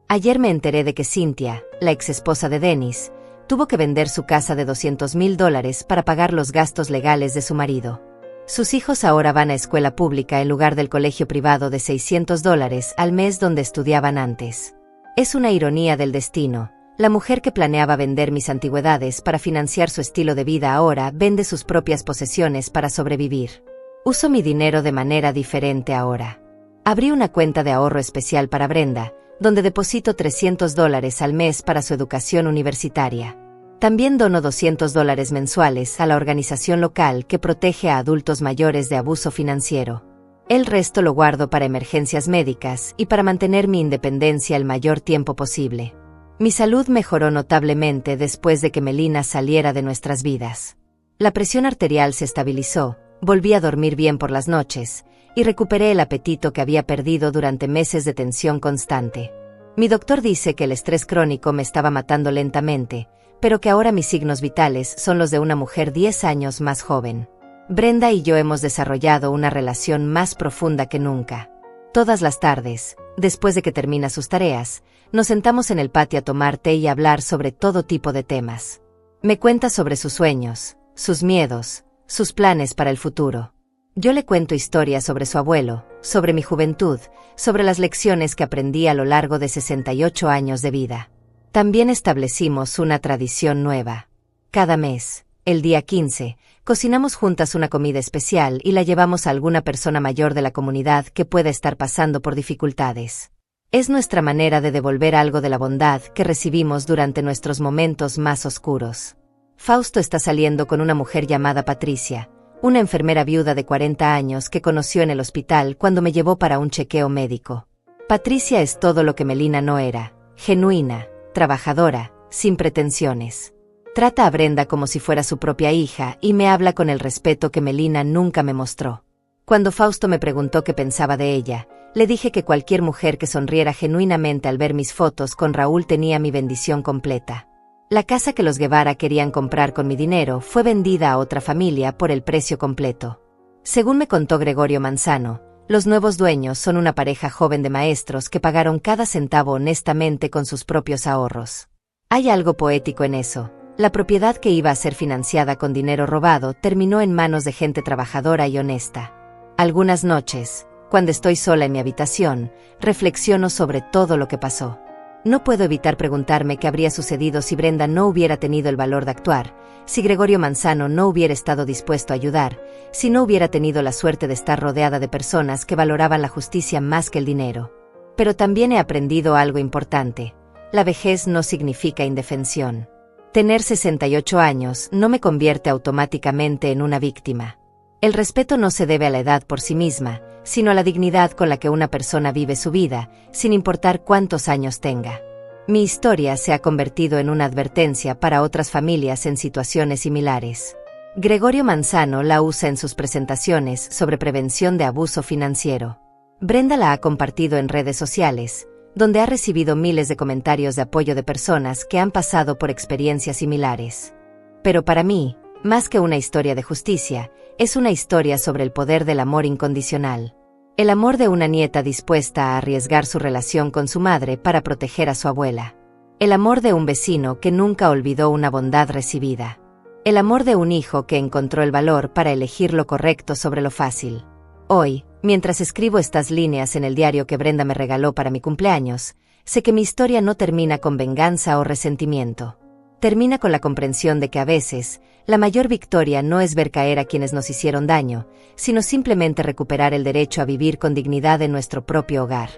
Ayer me enteré de que Cynthia, la exesposa de Denis, Tuvo que vender su casa de $200,000 para pagar los gastos legales de su marido. Sus hijos ahora van a escuela pública en lugar del colegio privado de $600 al mes donde estudiaban antes. Es una ironía del destino. La mujer que planeaba vender mis antigüedades para financiar su estilo de vida ahora vende sus propias posesiones para sobrevivir. Uso mi dinero de manera diferente ahora. Abrí una cuenta de ahorro especial para Brenda, donde deposito $300 al mes para su educación universitaria. También dono $200 mensuales a la organización local que protege a adultos mayores de abuso financiero. El resto lo guardo para emergencias médicas y para mantener mi independencia el mayor tiempo posible. Mi salud mejoró notablemente después de que Melina saliera de nuestras vidas. La presión arterial se estabilizó, volví a dormir bien por las noches, y recuperé el apetito que había perdido durante meses de tensión constante. Mi doctor dice que el estrés crónico me estaba matando lentamente, pero que ahora mis signos vitales son los de una mujer 10 años más joven. Brenda y yo hemos desarrollado una relación más profunda que nunca. Todas las tardes, después de que termina sus tareas, nos sentamos en el patio a tomar té y a hablar sobre todo tipo de temas. Me cuenta sobre sus sueños, sus miedos, sus planes para el futuro. Yo le cuento historias sobre su abuelo, sobre mi juventud, sobre las lecciones que aprendí a lo largo de 68 años de vida. También establecimos una tradición nueva. Cada mes, el día 15, cocinamos juntas una comida especial y la llevamos a alguna persona mayor de la comunidad que pueda estar pasando por dificultades. Es nuestra manera de devolver algo de la bondad que recibimos durante nuestros momentos más oscuros. Fausto está saliendo con una mujer llamada Patricia, una enfermera viuda de 40 años que conoció en el hospital cuando me llevó para un chequeo médico. Patricia es todo lo que Melina no era, genuina, trabajadora, sin pretensiones. Trata a Brenda como si fuera su propia hija y me habla con el respeto que Melina nunca me mostró. Cuando Fausto me preguntó qué pensaba de ella, le dije que cualquier mujer que sonriera genuinamente al ver mis fotos con Raúl tenía mi bendición completa. La casa que los Guevara querían comprar con mi dinero fue vendida a otra familia por el precio completo. Según me contó Gregorio Manzano, los nuevos dueños son una pareja joven de maestros que pagaron cada centavo honestamente con sus propios ahorros. Hay algo poético en eso. La propiedad que iba a ser financiada con dinero robado terminó en manos de gente trabajadora y honesta. Algunas noches, cuando estoy sola en mi habitación, reflexiono sobre todo lo que pasó. No puedo evitar preguntarme qué habría sucedido si Brenda no hubiera tenido el valor de actuar, si Gregorio Manzano no hubiera estado dispuesto a ayudar, si no hubiera tenido la suerte de estar rodeada de personas que valoraban la justicia más que el dinero. Pero también he aprendido algo importante. La vejez no significa indefensión. Tener 68 años no me convierte automáticamente en una víctima. El respeto no se debe a la edad por sí misma, sino a la dignidad con la que una persona vive su vida, sin importar cuántos años tenga. Mi historia se ha convertido en una advertencia para otras familias en situaciones similares. Gregorio Manzano la usa en sus presentaciones sobre prevención de abuso financiero. Brenda la ha compartido en redes sociales, donde ha recibido miles de comentarios de apoyo de personas que han pasado por experiencias similares. Pero para mí, más que una historia de justicia, es una historia sobre el poder del amor incondicional. El amor de una nieta dispuesta a arriesgar su relación con su madre para proteger a su abuela. El amor de un vecino que nunca olvidó una bondad recibida. El amor de un hijo que encontró el valor para elegir lo correcto sobre lo fácil. Hoy, mientras escribo estas líneas en el diario que Brenda me regaló para mi cumpleaños, sé que mi historia no termina con venganza o resentimiento. Termina con la comprensión de que a veces, la mayor victoria no es ver caer a quienes nos hicieron daño, sino simplemente recuperar el derecho a vivir con dignidad en nuestro propio hogar.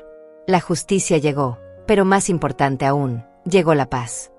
La justicia llegó, pero más importante aún, llegó la paz.